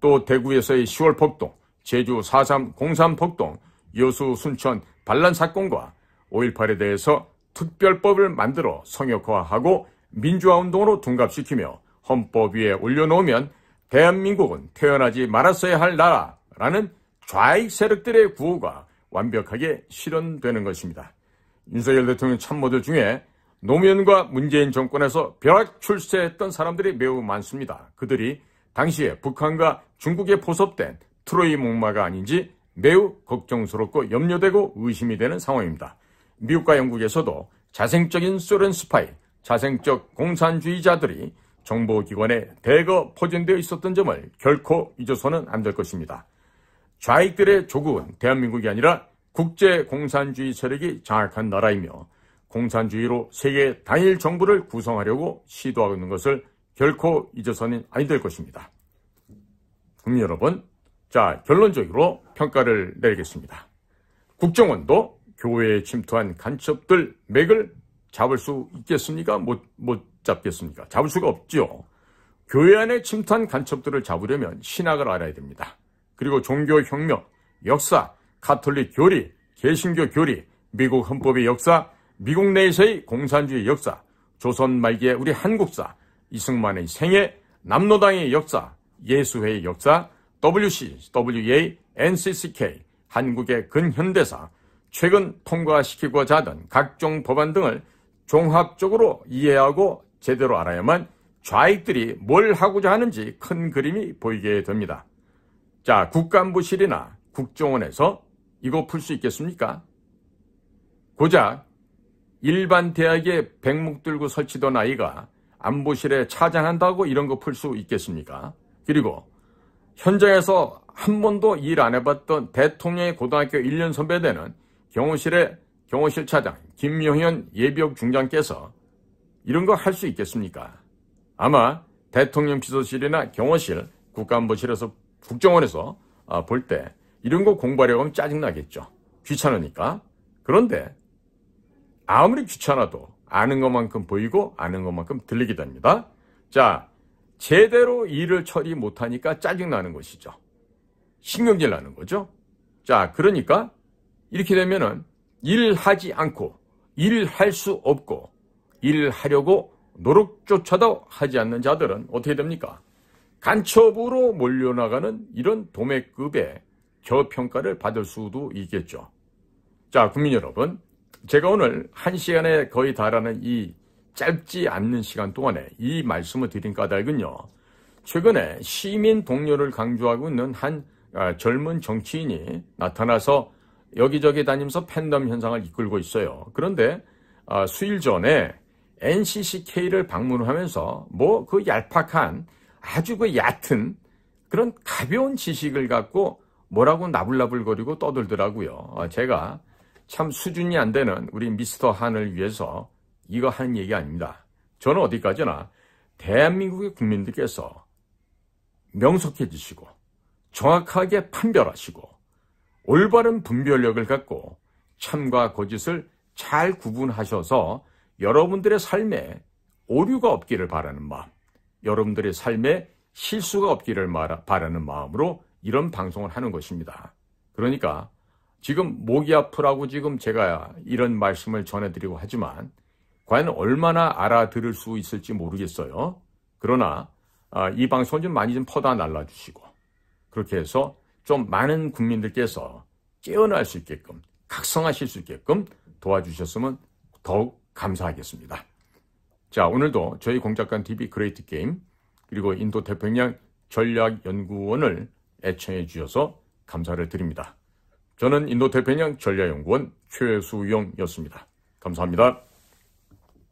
S1: 또 대구에서의 10월 폭동, 제주 4.3 공산 폭동, 여수 순천 반란 사건과 5.18에 대해서 특별법을 만들어 성역화하고 민주화운동으로 둔갑시키며 헌법 위에 올려놓으면 대한민국은 태어나지 말았어야 할 나라라는 좌익 세력들의 구호가 완벽하게 실현되는 것입니다. 윤석열 대통령 참모들 중에 노무현과 문재인 정권에서 벼락 출세했던 사람들이 매우 많습니다. 그들이 당시에 북한과 중국에 포섭된 트로이 목마가 아닌지 매우 걱정스럽고 염려되고 의심이 되는 상황입니다. 미국과 영국에서도 자생적인 소련 스파이, 자생적 공산주의자들이 정보기관에 대거 포진되어 있었던 점을 결코 잊어서는 안 될 것입니다. 좌익들의 조국은 대한민국이 아니라 국제 공산주의 세력이 장악한 나라이며 공산주의로 세계 단일 정부를 구성하려고 시도하고 있는 것을 결코 잊어서는 아니 될 것입니다. 국민 여러분, 자, 결론적으로 평가를 내리겠습니다. 국정원도 교회에 침투한 간첩들 맥을 잡을 수 있겠습니까? 못 잡겠습니까? 잡을 수가 없죠. 교회 안에 침투한 간첩들을 잡으려면 신학을 알아야 됩니다. 그리고 종교혁명, 역사, 가톨릭 교리, 개신교 교리, 미국 헌법의 역사, 미국 내에서의 공산주의 역사, 조선 말기의 우리 한국사, 이승만의 생애, 남로당의 역사, 예수회의 역사, WC, WA, NCCK, 한국의 근현대사, 최근 통과시키고자 하던 각종 법안 등을 종합적으로 이해하고 제대로 알아야만 좌익들이 뭘 하고자 하는지 큰 그림이 보이게 됩니다. 자, 국가안보실이나 국정원에서 이거 풀 수 있겠습니까? 고작 일반 대학에 백목 들고 설치던 아이가 안보실에 차장한다고 이런 거 풀 수 있겠습니까? 그리고 현장에서 한 번도 일 안 해봤던 대통령의 고등학교 1년 선배되는 경호실 차장 김용현 예비역 중장께서 이런 거 할 수 있겠습니까? 아마 대통령 비서실이나 경호실, 국가안보실에서 국정원에서 볼 때 이런 거 공부하려고 하면 짜증나겠죠. 귀찮으니까. 그런데 아무리 귀찮아도 아는 것만큼 보이고 아는 것만큼 들리게 됩니다. 자, 제대로 일을 처리 못하니까 짜증나는 것이죠. 신경질 나는 거죠. 자, 그러니까 이렇게 되면은 일하지 않고 일할 수 없고 일하려고 노력조차도 하지 않는 자들은 어떻게 됩니까? 간첩으로 몰려나가는 이런 도매급의 저평가를 받을 수도 있겠죠. 자, 국민 여러분, 제가 오늘 1시간에 거의 달하는 이 짧지 않는 시간 동안에 이 말씀을 드린 까닭은요, 최근에 시민 동료를 강조하고 있는 한 젊은 정치인이 나타나서 여기저기 다니면서 팬덤 현상을 이끌고 있어요. 그런데 수일 전에 NCCK를 방문하면서 뭐 그 얄팍한 아주 그 얕은 그런 가벼운 지식을 갖고 뭐라고 나불나불거리고 떠들더라고요. 제가 참 수준이 안 되는 우리 미스터 한을 위해서 이거 하는 얘기 아닙니다. 저는 어디까지나 대한민국의 국민들께서 명석해지시고 정확하게 판별하시고 올바른 분별력을 갖고 참과 거짓을 잘 구분하셔서 여러분들의 삶에 오류가 없기를 바라는 마음, 여러분들의 삶에 실수가 없기를 바라는 마음으로 이런 방송을 하는 것입니다. 그러니까 지금 목이 아프라고 지금 제가 이런 말씀을 전해드리고 하지만 과연 얼마나 알아들을 수 있을지 모르겠어요. 그러나 이 방송을 좀 많이 좀 퍼다 날라주시고 그렇게 해서 좀 많은 국민들께서 깨어날 수 있게끔 각성하실 수 있게끔 도와주셨으면 더욱 감사하겠습니다. 자, 오늘도 저희 공작관TV 그레이트 게임 그리고 인도 태평양 전략연구원을 애청해 주셔서 감사를 드립니다. 저는 인도 태평양 전략연구원 최수용이었습니다. 감사합니다.